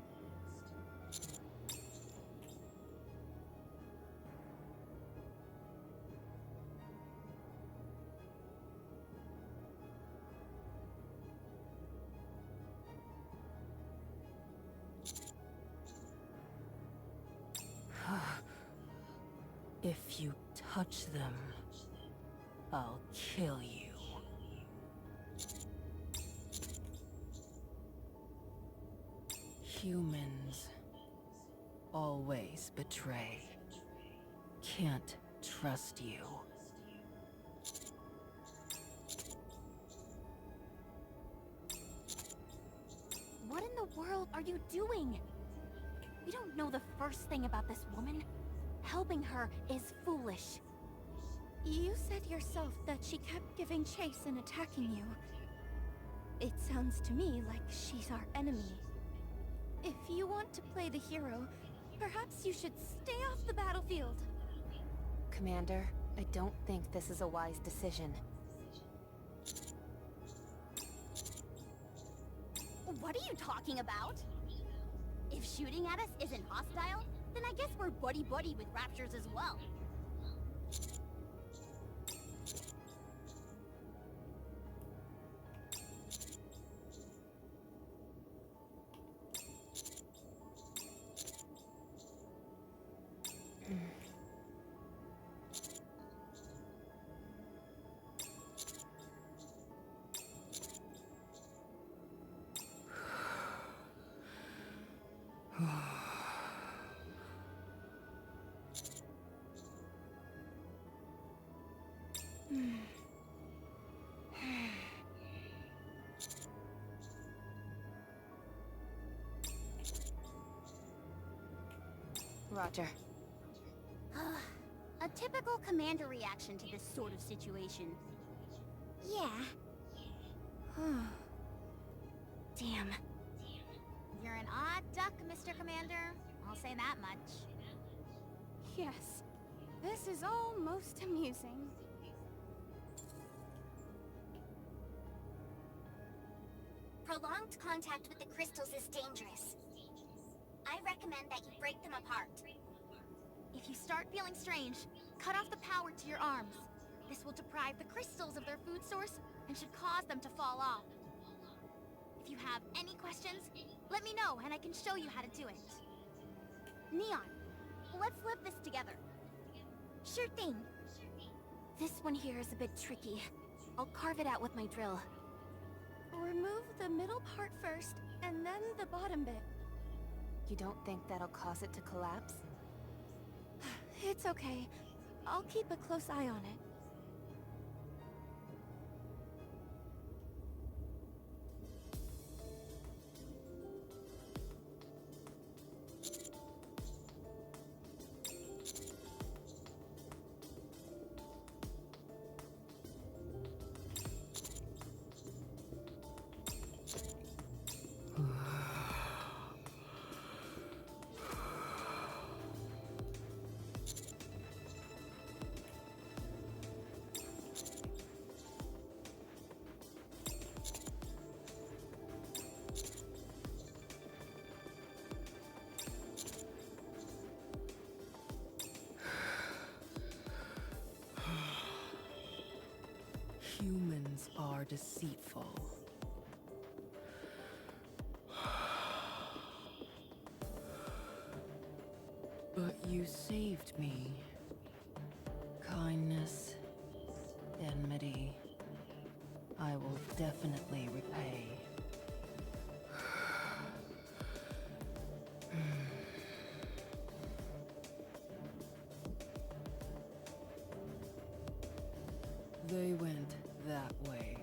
If you touch them, I'll kill you. Humans always betray. Can't trust you. What in the world are you doing? You don't know the first thing about this woman. Helping her is foolish. You said yourself that she kept giving chase and attacking you. It sounds to me like she's our enemy. If you want to play the hero, perhaps you should stay off the battlefield. Commander, I don't think this is a wise decision. What are you talking about? If shooting at us isn't hostile, then I guess we're buddy-buddy with raptures as well. Roger. A typical commander reaction to this sort of situation. Yeah. Damn. You're an odd duck, Mr. Commander. I'll say that much. Yes, this is all most amusing. Prolonged contact with the crystals is dangerous. I recommend that you break them apart. If you start feeling strange, cut off the power to your arms. This will deprive the crystals of their food source and should cause them to fall off. If you have any questions, let me know and I can show you how to do it. Neon, let's live this together. Sure thing. This one here is a bit tricky. I'll carve it out with my drill. Remove the middle part first, and then the bottom bit. You don't think that'll cause it to collapse? It's okay. I'll keep a close eye on it. are deceitful. But you saved me. Kindness, enmity, I will definitely repay. They went that way.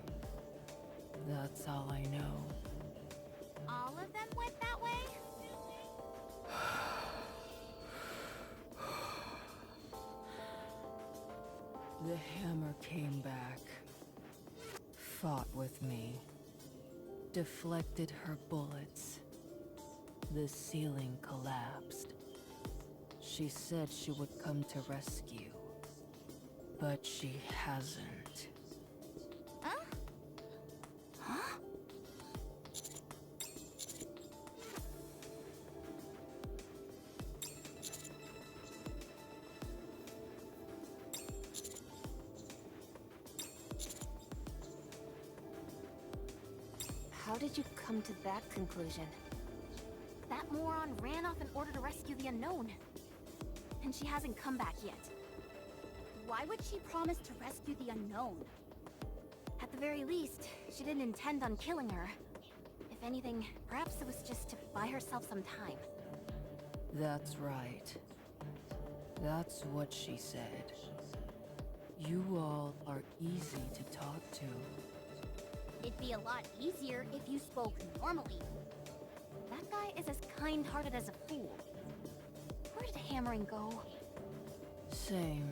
That's all I know. All of them went that way? The hammer came back, fought with me, deflected her bullets. The ceiling collapsed. She said she would come to rescue, but she hasn't. Huh? Huh? How did you come to that conclusion? That moron ran off in order to rescue the unknown. And she hasn't come back yet. Why would she promise to rescue the unknown? At the very least, she didn't intend on killing her. If anything, perhaps it was just to buy herself some time. That's right. That's what she said. You all are easy to talk to. It'd be a lot easier if you spoke normally. That guy is as kind-hearted as a fool. Where did hammering go? Same.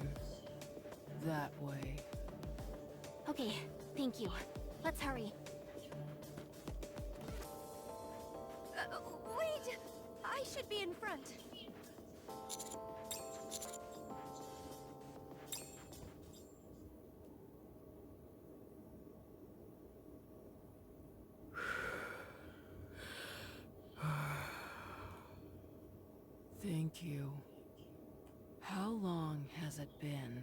That way. Okay, thank you. Let's hurry. Wait! I should be in front. Thank you. How long has it been?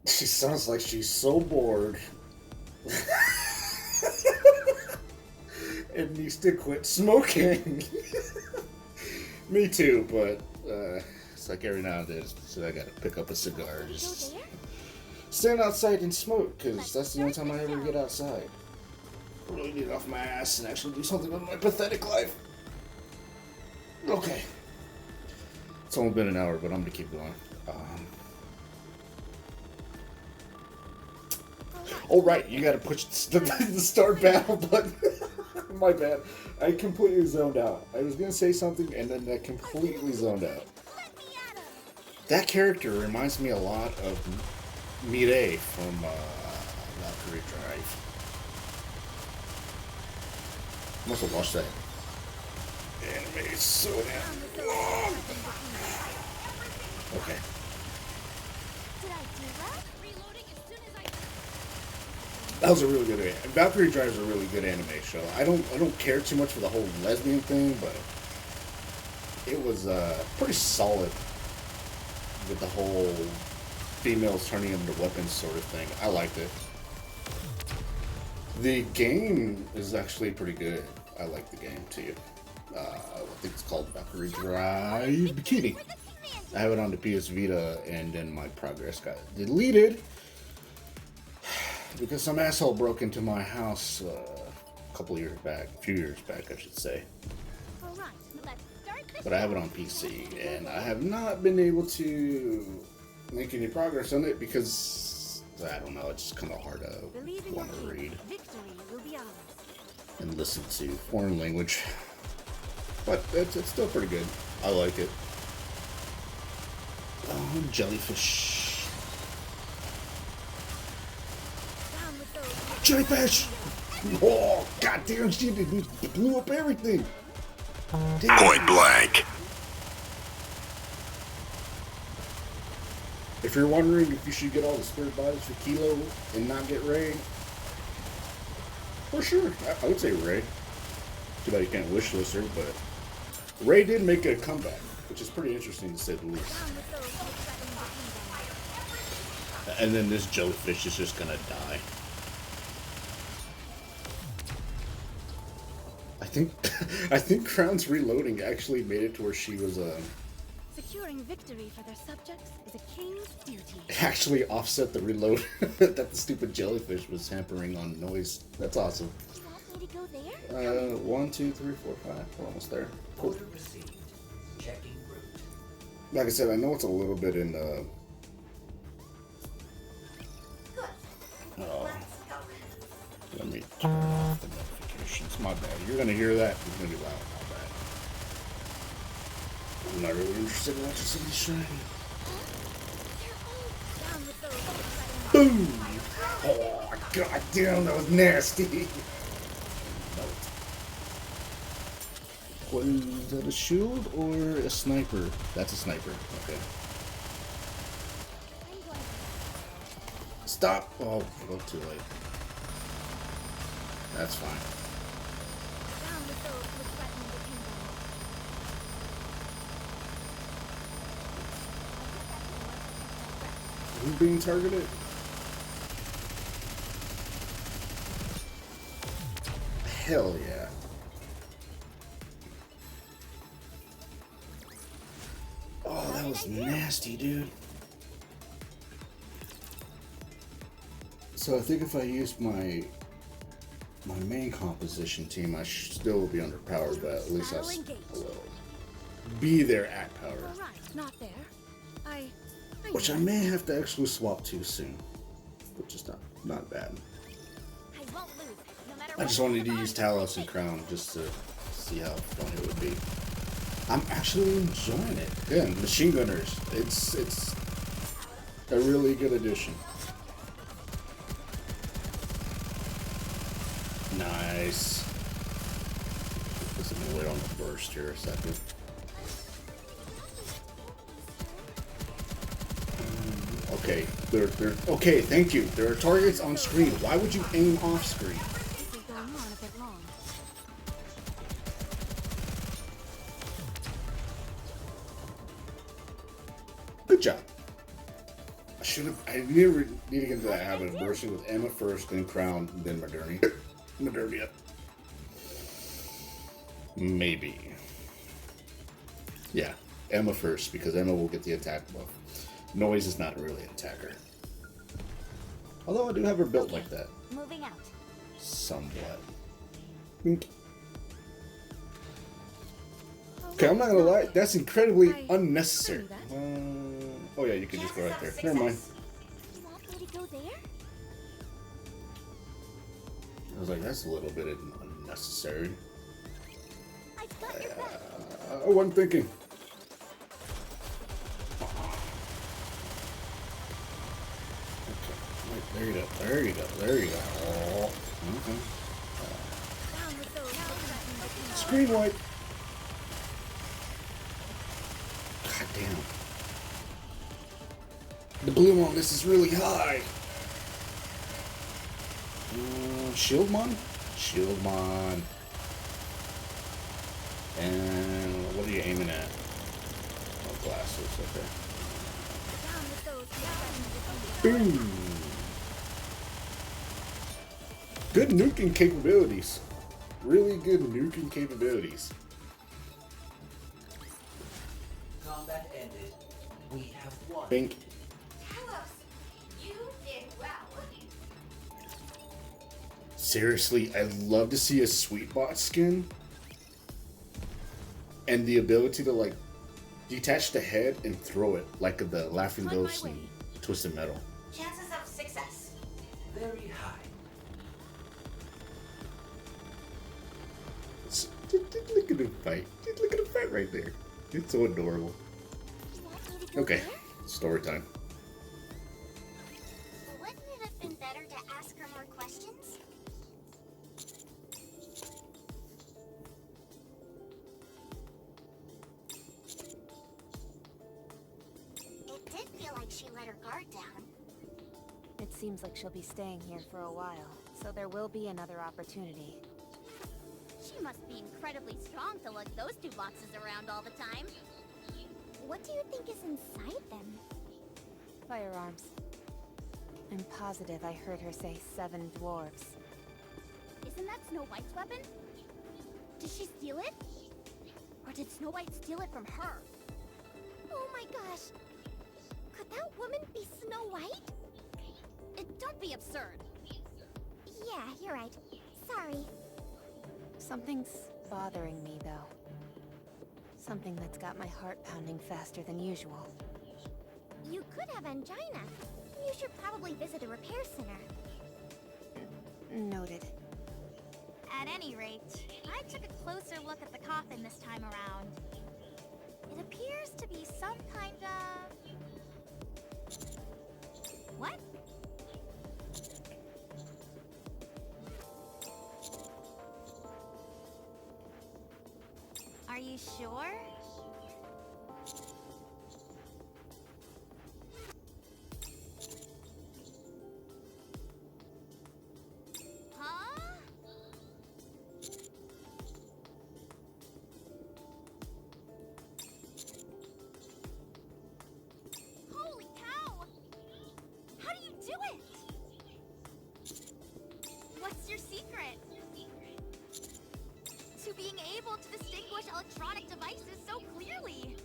She sounds like she's so bored and needs to quit smoking. Me too, but it's like every now and then, so I gotta pick up a cigar and just stand outside and smoke, because that's the only time I ever get outside. Really get off my ass and actually do something with my pathetic life. Okay. It's only been an hour, but I'm gonna keep going. Oh right, you gotta push the start battle button. My bad. I completely zoned out. I was gonna say something and then I completely zoned out. That character reminds me a lot of Mireille from Valkyrie Drive. I must have watched that anime so damn long. Okay. Did I do that? Reloading as soon as I... That was a really good anime. Valkyrie Drive is a really good anime show. I don't care too much for the whole lesbian thing, but it was pretty solid with the whole females turning into weapons sort of thing. I liked it. The game is actually pretty good. I like the game too. I think it's called Valkyrie Drive Bikini. I have it on the PS Vita, and then my progress got deleted because some asshole broke into my house a few years back, I should say. Alright, let's start this. But I have it on PC, and I have not been able to make any progress on it because, I don't know, it's kind of hard to want to read Victory will be ours. and listen to foreign language. But it's still pretty good. I like it. Oh, jellyfish. Down with those. Jellyfish! Oh, goddamn, she blew up everything. Damn. Point blank. If you're wondering if you should get all the spirit bodies for Kilo and not get Ray, for sure, I would say Ray. Too bad you can't wishlist her, but Ray did make a comeback, which is pretty interesting to say the least. Down with those who threaten the kingdom. And then this jellyfish is just gonna die. I think Crown's reloading actually made it to where she was Securing victory for their subjects is a king's duty. actually offset the reload that the stupid jellyfish was hampering on noise. That's awesome. You want me to go there? 1, 2, 3, 4, 5. We're almost there. Cool. Order received. Checking route. Like I said, I know it's a little bit in oh, let me turn off the notifications. My bad. You're gonna hear that. It's gonna be loud. My bad. I'm not really interested in watching somebody shine. Down with those. Boom! Oh, god damn, that was nasty. Was that a shield or a sniper? That's a sniper. Okay. Stop! Oh, a little too late. That's fine. Down with those who threaten the kingdom. Who's being targeted? Hell yeah. Oh, that was nasty, dude. So I think if I used my main composition team, I should still be underpowered, but at least I will be there at power. All right, not there. I Which I may have to actually swap to soon, which is not bad. I won't lose, no matter I just wanted to use Talos and Crown just to see how fun it would be. I'm actually enjoying it. Again, machine gunners. It's a really good addition. Nice. Guess I'm gonna wait on the burst here a second. Okay, okay, thank you. There are targets on screen. Why would you aim off screen? This is going on a bit long. Good job. I never need to get into that habit of bursting with Emma first, then Crown, then Modernia. Maybe. Yeah, Emma first, because Emma will get the attack buff. Noise is not really an attacker. Although I do have her built like that. moving out. Somewhat. Wink. Okay, I'm not gonna lie, that's incredibly unnecessary. Oh yeah, you can just go right there. Never mind. You want me to go there? I was like, that's a little bit unnecessary. I've got your back. I wasn't thinking. Okay, there you go, there you go, there you go. Oh, okay. Down with those who threaten the kingdom. Screen wipe. God damn. The bloom on this is really high. Shieldmon? Shieldmon. And what are you aiming at? Oh, glasses, okay. Down with those who threaten the kingdom. Boom! Good nuking capabilities. Really good nuking capabilities. Combat ended. We have won. Bink. You did well. Seriously, I'd love to see a Sweetbot skin. And the ability to, like, detach the head and throw it, like the Laughing On my Ghost and way. Twisted Metal. Chances of success. Very high. Look at him fight. Look at him fight right there. It's so adorable. You want me to go Okay, there? story time. Wouldn't it have been better to ask her more questions? It did feel like she let her guard down. It seems like she'll be staying here for a while, so there will be another opportunity. She must be incredibly strong to lug those two boxes around all the time. What do you think is inside them? Firearms. I'm positive I heard her say 7 dwarves. Isn't that Snow White's weapon? Did she steal it? Or did Snow White steal it from her? Oh my gosh! Could that woman be Snow White? Don't be absurd. Yeah, you're right. Sorry. Something's bothering me, though. Something that's got my heart pounding faster than usual. You could have angina. You should probably visit a repair center. Noted. At any rate, I took a closer look at the coffin this time around. It appears to be some kind of... What? Are you sure? Huh? Holy cow! How do you do it? What's your secret? To being able to distinguish electronic devices so clearly.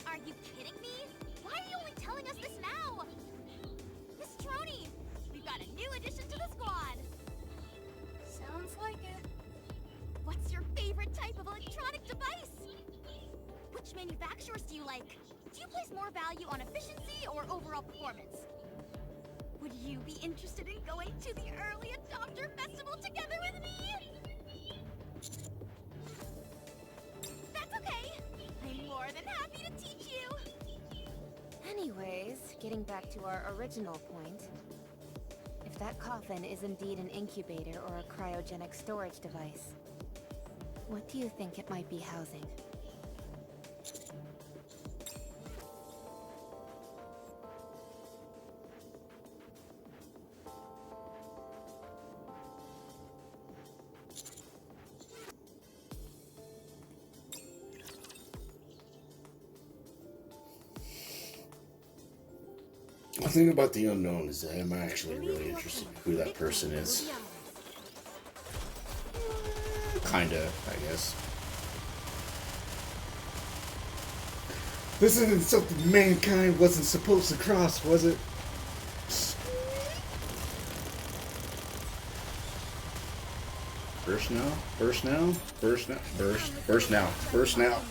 Are you kidding me? Why are you only telling us this now? Miss Troni, we've got a new addition to the squad. Sounds like it. What's your favorite type of electronic device? Which manufacturers do you like? Do you place more value on efficiency or overall performance? Would you be interested in going to the early adopter festival together with me? That's okay. I'm more than happy to teach you. Anyways, getting back to our original point. If that coffin is indeed an incubator or a cryogenic storage device, what do you think it might be housing? The thing about the unknown is that I'm actually really interested in who that person is. Kinda, I guess. This isn't something mankind wasn't supposed to cross, was it? Burst now? Burst now? Burst now? Burst now. Burst now.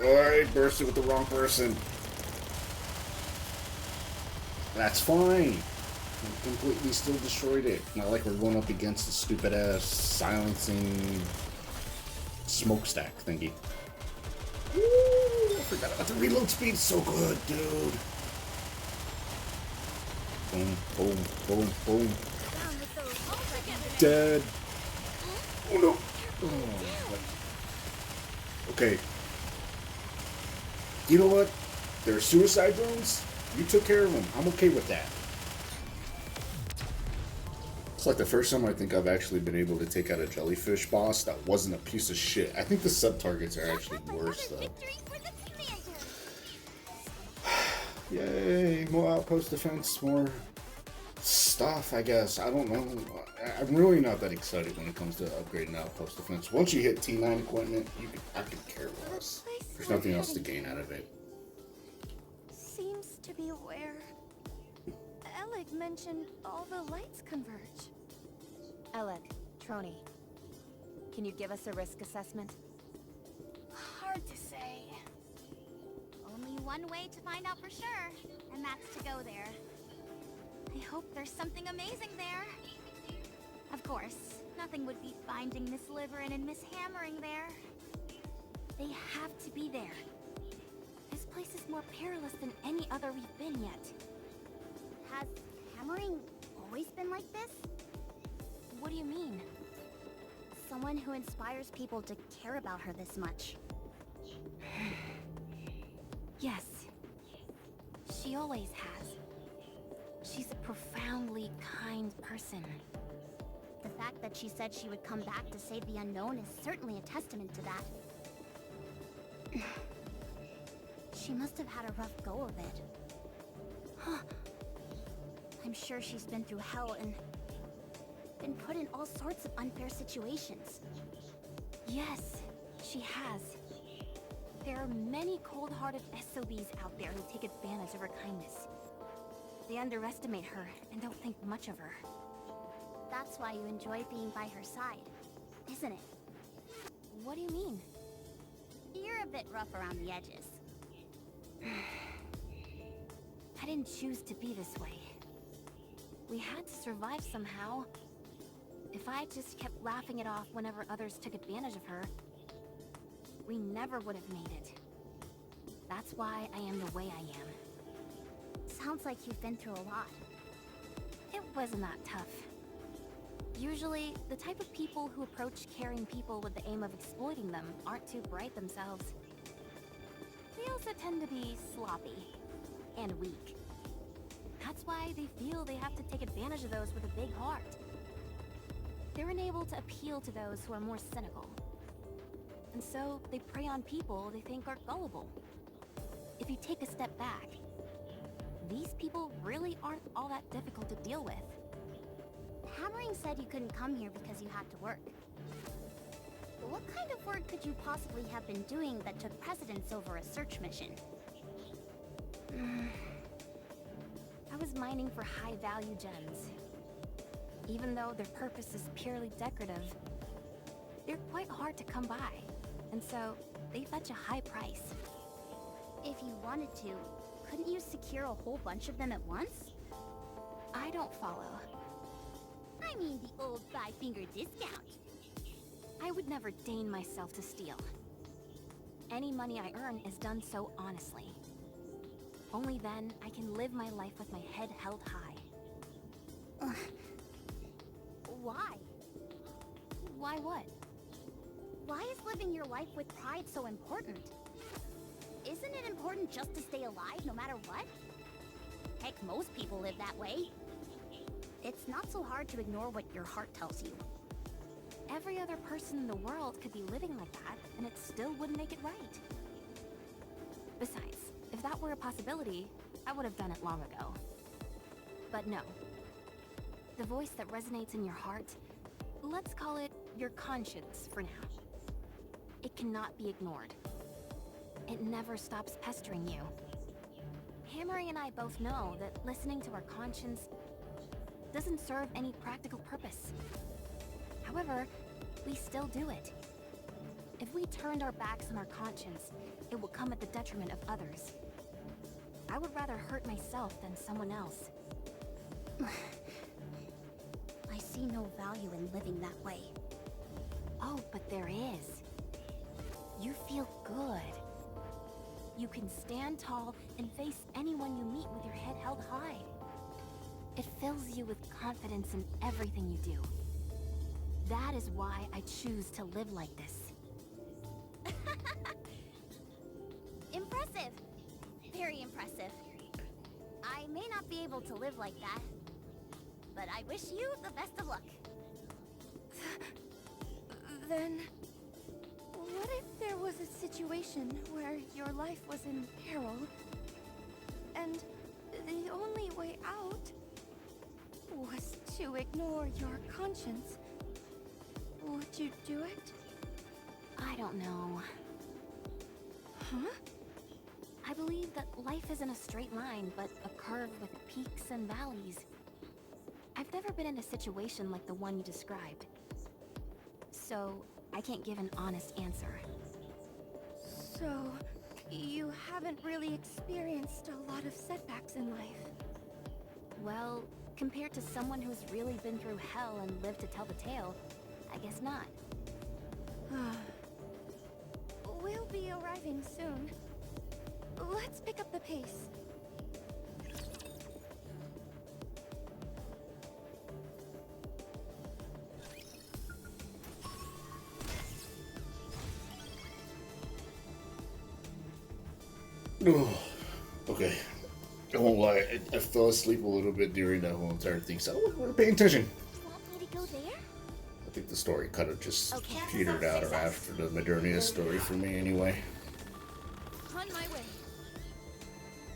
Alright, bursted with the wrong person. That's fine. I completely still destroyed it. Not like we're going up against the stupid ass silencing smokestack thingy. Woo! I forgot about the reload speed. It's so good, dude. Boom, boom, boom, boom. Dead. Oh no. Oh. Okay. You know what? There are suicide drones. You took care of them. I'm okay with that. It's like the first time I think I've actually been able to take out a jellyfish boss that wasn't a piece of shit. I think the sub-targets are actually worse, though. Yay, more outpost defense, more stuff, I guess. I don't know. I'm really not that excited when it comes to upgrading outpost defense. Once you hit T9 equipment, I could care less. There's nothing else to gain out of it. Seems to be where Alec mentioned all the lights converge. Alec, Troni, can you give us a risk assessment? Hard to say. Only one way to find out for sure, and that's to go there. I hope there's something amazing there. Of course, nothing would beat finding Miss Liverin and Miss Hammering there. They have to be there. This place is more perilous than any other we've been yet. Has Hammering always been like this? What do you mean? Someone who inspires people to care about her this much. Yes. She always has. She's a profoundly kind person. The fact that she said she would come back to save the unknown is certainly a testament to that. She must have had a rough go of it. Huh. I'm sure she's been through hell and been put in all sorts of unfair situations. Yes, she has. There are many cold-hearted SOBs out there who take advantage of her kindness. They underestimate her and don't think much of her. That's why you enjoy being by her side, isn't it? What do you mean? You're a bit rough around the edges. I didn't choose to be this way. We had to survive somehow. If I just kept laughing it off whenever others took advantage of her, we never would have made it. That's why I am the way I am. Sounds like you've been through a lot. It wasn't that tough. Usually, the type of people who approach caring people with the aim of exploiting them aren't too bright themselves. They also tend to be sloppy and weak. That's why they feel they have to take advantage of those with a big heart. They're unable to appeal to those who are more cynical. And so, they prey on people they think are gullible. If you take a step back, these people really aren't all that difficult to deal with. Hammering said you couldn't come here because you had to work. What kind of work could you possibly have been doing that took precedence over a search mission? I was mining for high-value gems. Even though their purpose is purely decorative, they're quite hard to come by, and so they fetch a high price. If you wanted to, couldn't you secure a whole bunch of them at once? I don't follow. I mean the old 5-finger discount. I would never deign myself to steal. Any money I earn is done so honestly. Only then I can live my life with my head held high. Why? Why what? Why is living your life with pride so important? Isn't it important just to stay alive no matter what? Heck, most people live that way. It's not so hard to ignore what your heart tells you. Every other person in the world could be living like that, and it still wouldn't make it right. Besides, if that were a possibility, I would have done it long ago. But no. The voice that resonates in your heart, let's call it your conscience for now. It cannot be ignored. It never stops pestering you. Hammering and I both know that listening to our conscience doesn't serve any practical purpose. However, we still do it. If we turned our backs on our conscience, it would come at the detriment of others. I would rather hurt myself than someone else. I see no value in living that way. Oh, but there is. You feel good. You can stand tall and face anyone you meet with your head held high. It fills you with confidence in everything you do. That is why I choose to live like this. Impressive. Very impressive. I may not be able to live like that, but I wish you the best of luck. Then, what if there was a situation where your life was in peril, and the only way out was to ignore your conscience? Would you do it? I don't know. Huh? I believe that life isn't a straight line, but a curve with peaks and valleys. I've never been in a situation like the one you described. So, I can't give an honest answer. So, you haven't really experienced a lot of setbacks in life. Well, compared to someone who's really been through hell and lived to tell the tale, I guess not. We'll be arriving soon. Let's pick up the pace. Okay. I won't lie, I fell asleep a little bit during that whole entire thing, so I wasn't paying attention. Want me to go there? I think the story kind of just Okay. petered out after the Modernia story for me anyway. On my way.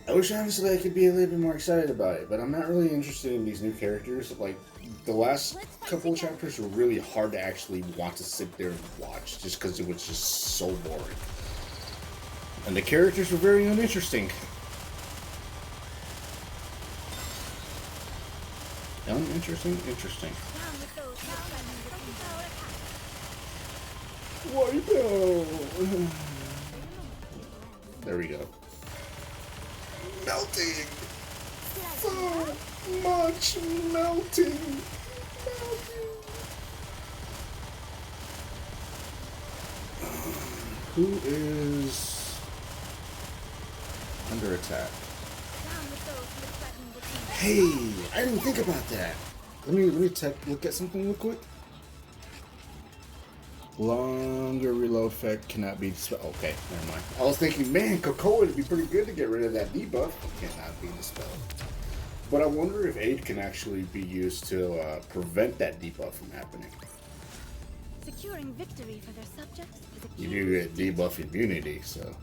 I wish honestly I could be a little bit more excited about it, but I'm not really interested in these new characters. Like, the last couple of chapters were really hard to actually want to sit there and watch, just because it was just so boring. And the characters were very uninteresting. Uninteresting? Interesting. Wipe out! There we go. Melting! So much melting! Who is under attack? Hey, I didn't think about that. Let me look at something real quick. Longer reload effect cannot be dispelled. Okay, never mind. I was thinking, man, Cocoa would be pretty good to get rid of that debuff. It cannot be dispelled. But I wonder if aid can actually be used to prevent that debuff from happening. Securing victory for their subjects is a You do get debuff immunity, so.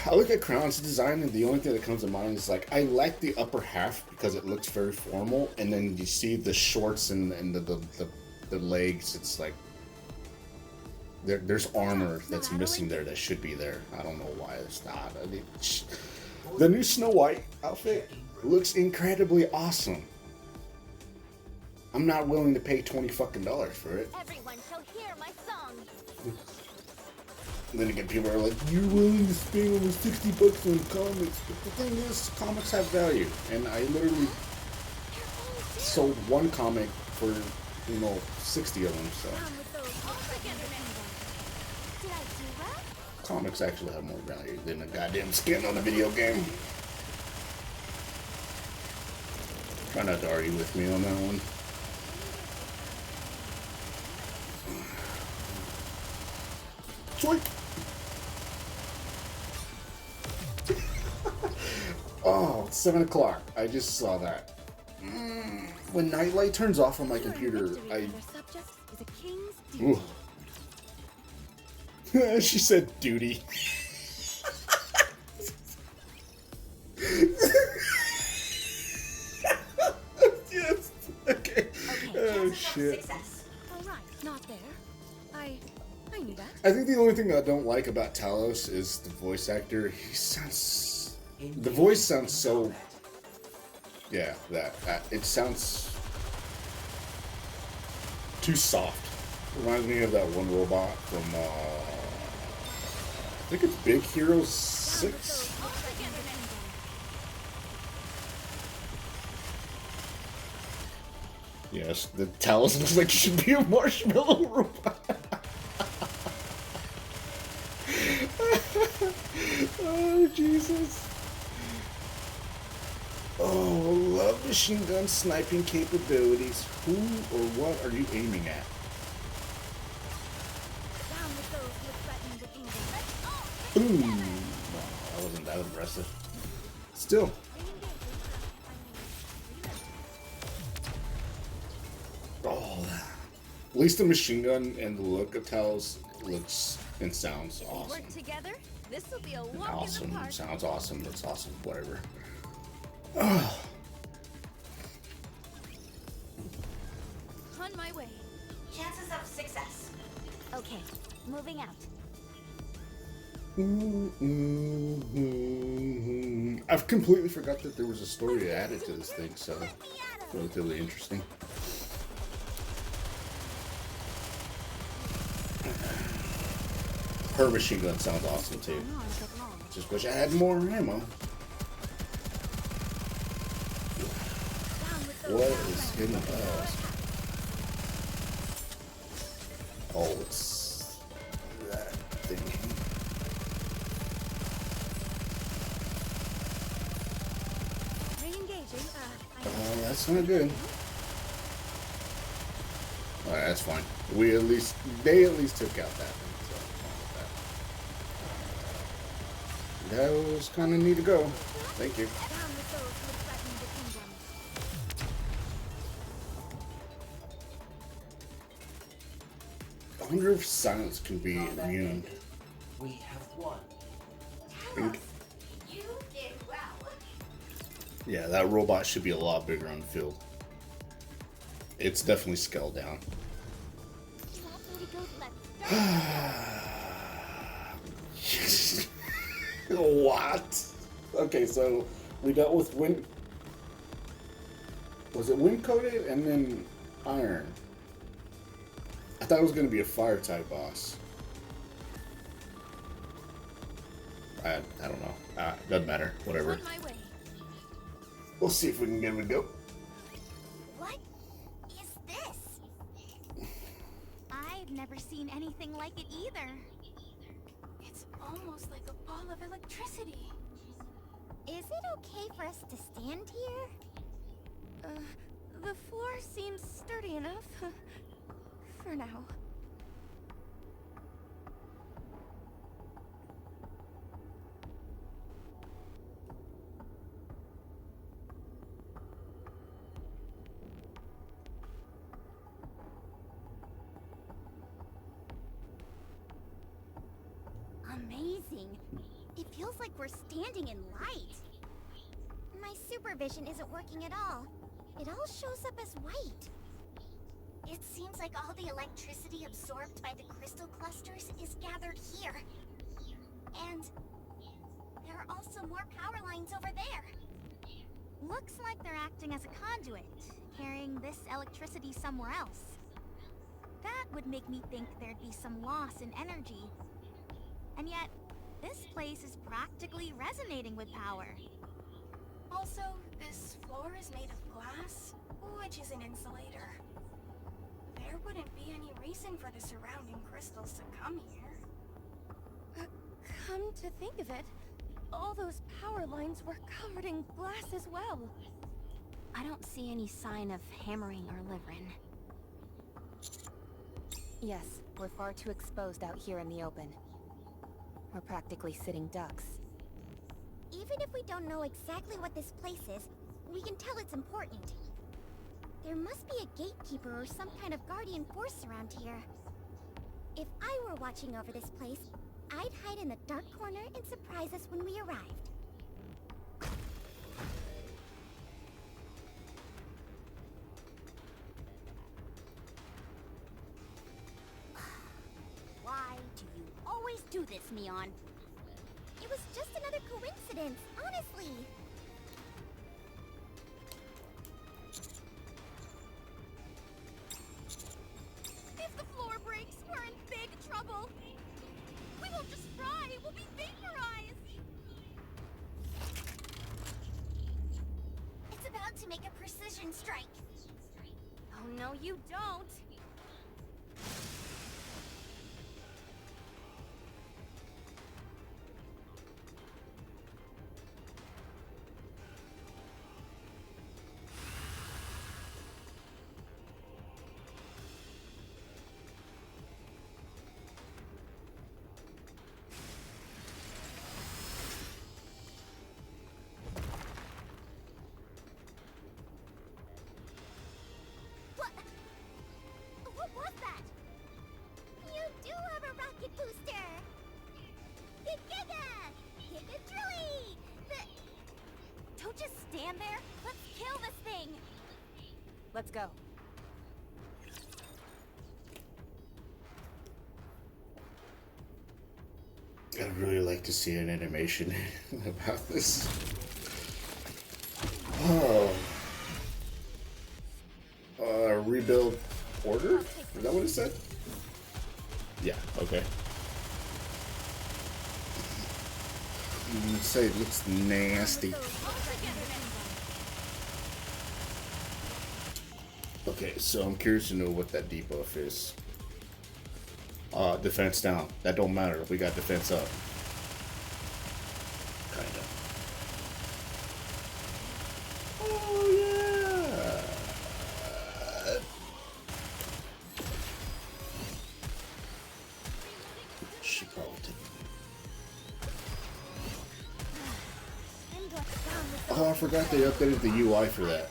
I look at Crown's design, and the only thing that comes to mind is like I like the upper half because it looks very formal, and then you see the shorts and the legs. It's like there's armor that's missing there that should be there. I don't know why it's not. I mean, the new Snow White outfit looks incredibly awesome. I'm not willing to pay $20 fucking for it. Everyone shall hear my song. And then again, people are like, "You're willing to spend almost $60 on comics," but the thing is, comics have value, and I literally sold one comic for 60 of them. So comics actually have more value than a goddamn skin on a video game. Try not to argue with me on that one. Sweet. Oh, it's 7 o'clock. I just saw that. When nightlight turns off on my computer, Ooh. She said duty. Yes. Okay. Oh shit. Alright, not there. I knew that. I think the only thing I don't like about Talos is the voice actor. The voice sounds so. Yeah, that it sounds too soft. Reminds me of that one robot from I think it's Big Hero 6. Yes, the Talos looks like it should be a marshmallow robot. Oh, Jesus. Oh, love machine gun sniping capabilities. Who or what are you aiming at? Ooh, no, that wasn't that impressive. Still. Oh, at least the machine gun and the look of Talos looks and sounds awesome. Work together. This will be a walk Awesome. in the park. Sounds awesome. Looks awesome. Whatever. Oh. On my way. Chances of success. Okay, moving out. I've completely forgot that there was a story added to this thing, so relatively interesting. Her machine gun sounds awesome too. Just wish I had more ammo. What is hitting us? Oh, it's that thing. Re-engaging. That's not good. Alright, that's fine. They at least took out that thing, so I'm fine with that. That was kind of neat to go. Thank you. I wonder if silence can be immune. We have won. Think. Yeah, that robot should be a lot bigger on the field. It's definitely scaled down. You want me to go left? What? Okay, so we dealt with wind. Was it wind coated and then iron? I thought it was going to be a fire type boss. I don't know. Doesn't matter. Whatever. On my way. We'll see if we can get him to go. What is this? I've never seen anything like it either. It's almost like a ball of electricity. Is it okay for us to stand here? The floor seems sturdy enough. For now. Amazing. It feels like we're standing in light. My supervision isn't working at all. It all shows up as white. It seems like all the electricity absorbed by the crystal clusters is gathered here. And there are also more power lines over there. Looks like they're acting as a conduit, carrying this electricity somewhere else. That would make me think there'd be some loss in energy. And yet, this place is practically resonating with power. Also, this floor is made of glass, which is an insulator. There wouldn't be any reason for the surrounding crystals to come here. Come to think of it, all those power lines were covered in glass as well. I don't see any sign of hammering or living. Yes, we're far too exposed out here in the open. We're practically sitting ducks. Even if we don't know exactly what this place is, we can tell it's important. There must be a gatekeeper or some kind of guardian force around here. If I were watching over this place, I'd hide in the dark corner and surprise us when we arrived. Why do you always do this, Neon? It was just another coincidence, honestly. If the floor breaks, we're in big trouble. We won't just fry, we'll be vaporized. It's about to make a precision strike. Oh no, you don't. What was that? You do have a rocket booster! Giga! Giga Drilly! Don't just stand there. Let's kill this thing. Let's go. I'd really like to see an animation about this. Oh. Rebuild order? Is that what it said? Yeah, okay. Say it looks nasty. Okay, so I'm curious to know what that debuff is. Defense down. That don't matter. We got defense up. Kinda. Oh yeah. She probably did. Oh, I forgot they updated the UI for that.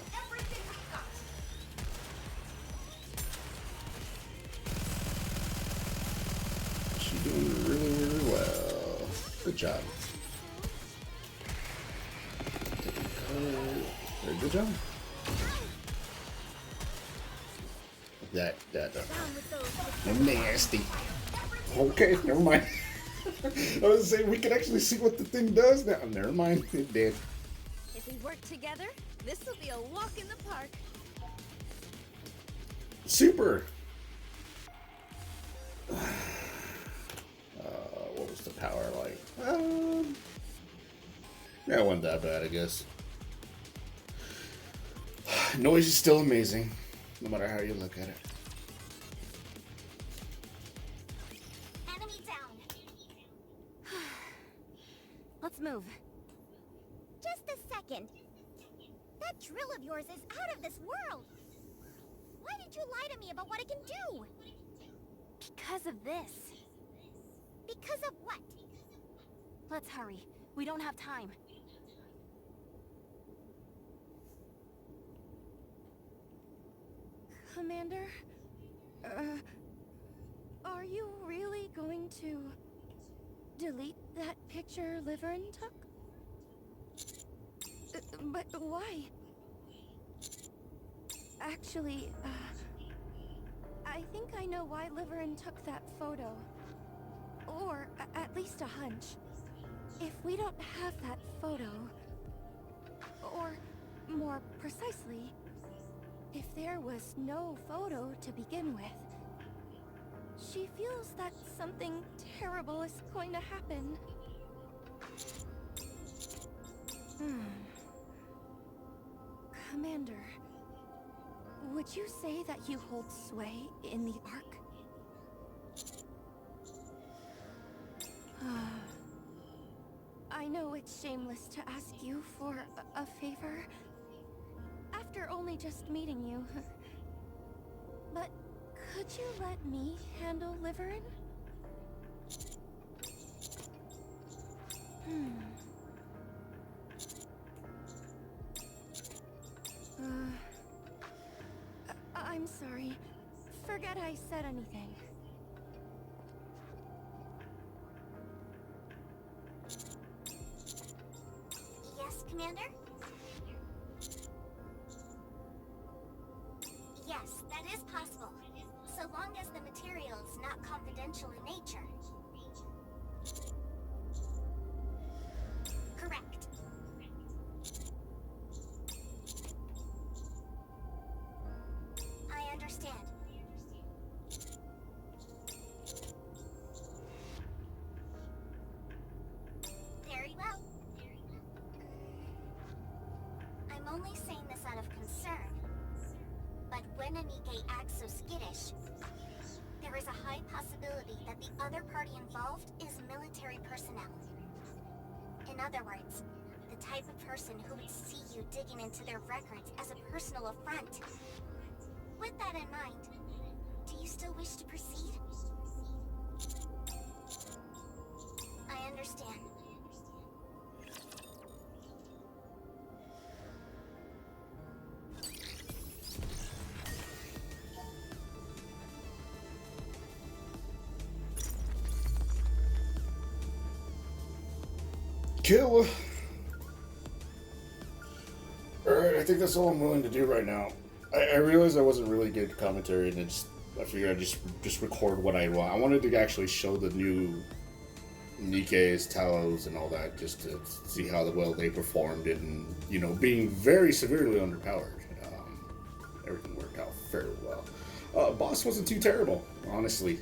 She's doing really, really well. Good job. Taking Very good job. That nasty. Okay, never mind. I was saying we can actually see what the thing does now. Never mind, it did. If we work together, this will be a walk in the park. Super. What was the power like? Yeah, it wasn't that bad, I guess. Noise is still amazing, no matter how you look at it. Enemy down. Let's move. Just a second. That drill of yours is out of this world. Why did you lie to me about what it can do? Because of this. Because of what? Let's hurry. We don't have time. Commander? Are you really going to delete that picture Liverin took? But why? Actually, I think I know why Liverin took that photo. Or at least a hunch. If we don't have that photo, or more precisely, if there was no photo to begin with, she feels that something terrible is going to happen. Commander, would you say that you hold sway in the Ark? I know it's shameless to ask you for a favor, after only just meeting you. But could you let me handle Liverin? I'm sorry. Forget I said anything. Yes, Commander? Yes, that is possible. So long as the material is not confidential in nature. Correct. I understand. Very well. I'm only saying this out of concern. But when a Nikke acts so skittish, there is a high possibility that the other party involved is military personnel. In other words, the type of person who would see you digging into their records as a personal affront. With that in mind, do you still wish to proceed? I understand. Kill. Alright, I think that's all I'm willing to do right now. I realized I wasn't really good commentary, and I figured I'd just record what I want. I wanted to actually show the new Nikke's, Talos, and all that, just to see how well they performed, and, you know, being very severely underpowered. Everything worked out fairly well. Boss wasn't too terrible, honestly.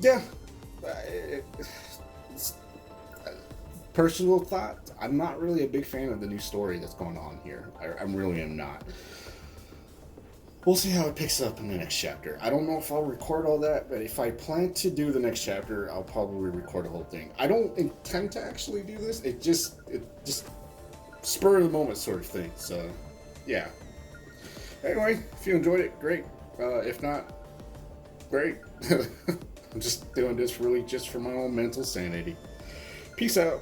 Yeah. Personal thought, I'm not really a big fan of the new story that's going on here. I really am not. We'll see how it picks up in the next chapter. I don't know if I'll record all that, but if I plan to do the next chapter, I'll probably record the whole thing. I don't intend to actually do this. It just spur of the moment sort of thing. So, yeah. Anyway, if you enjoyed it, great. If not, great. I'm just doing this really just for my own mental sanity. Peace out.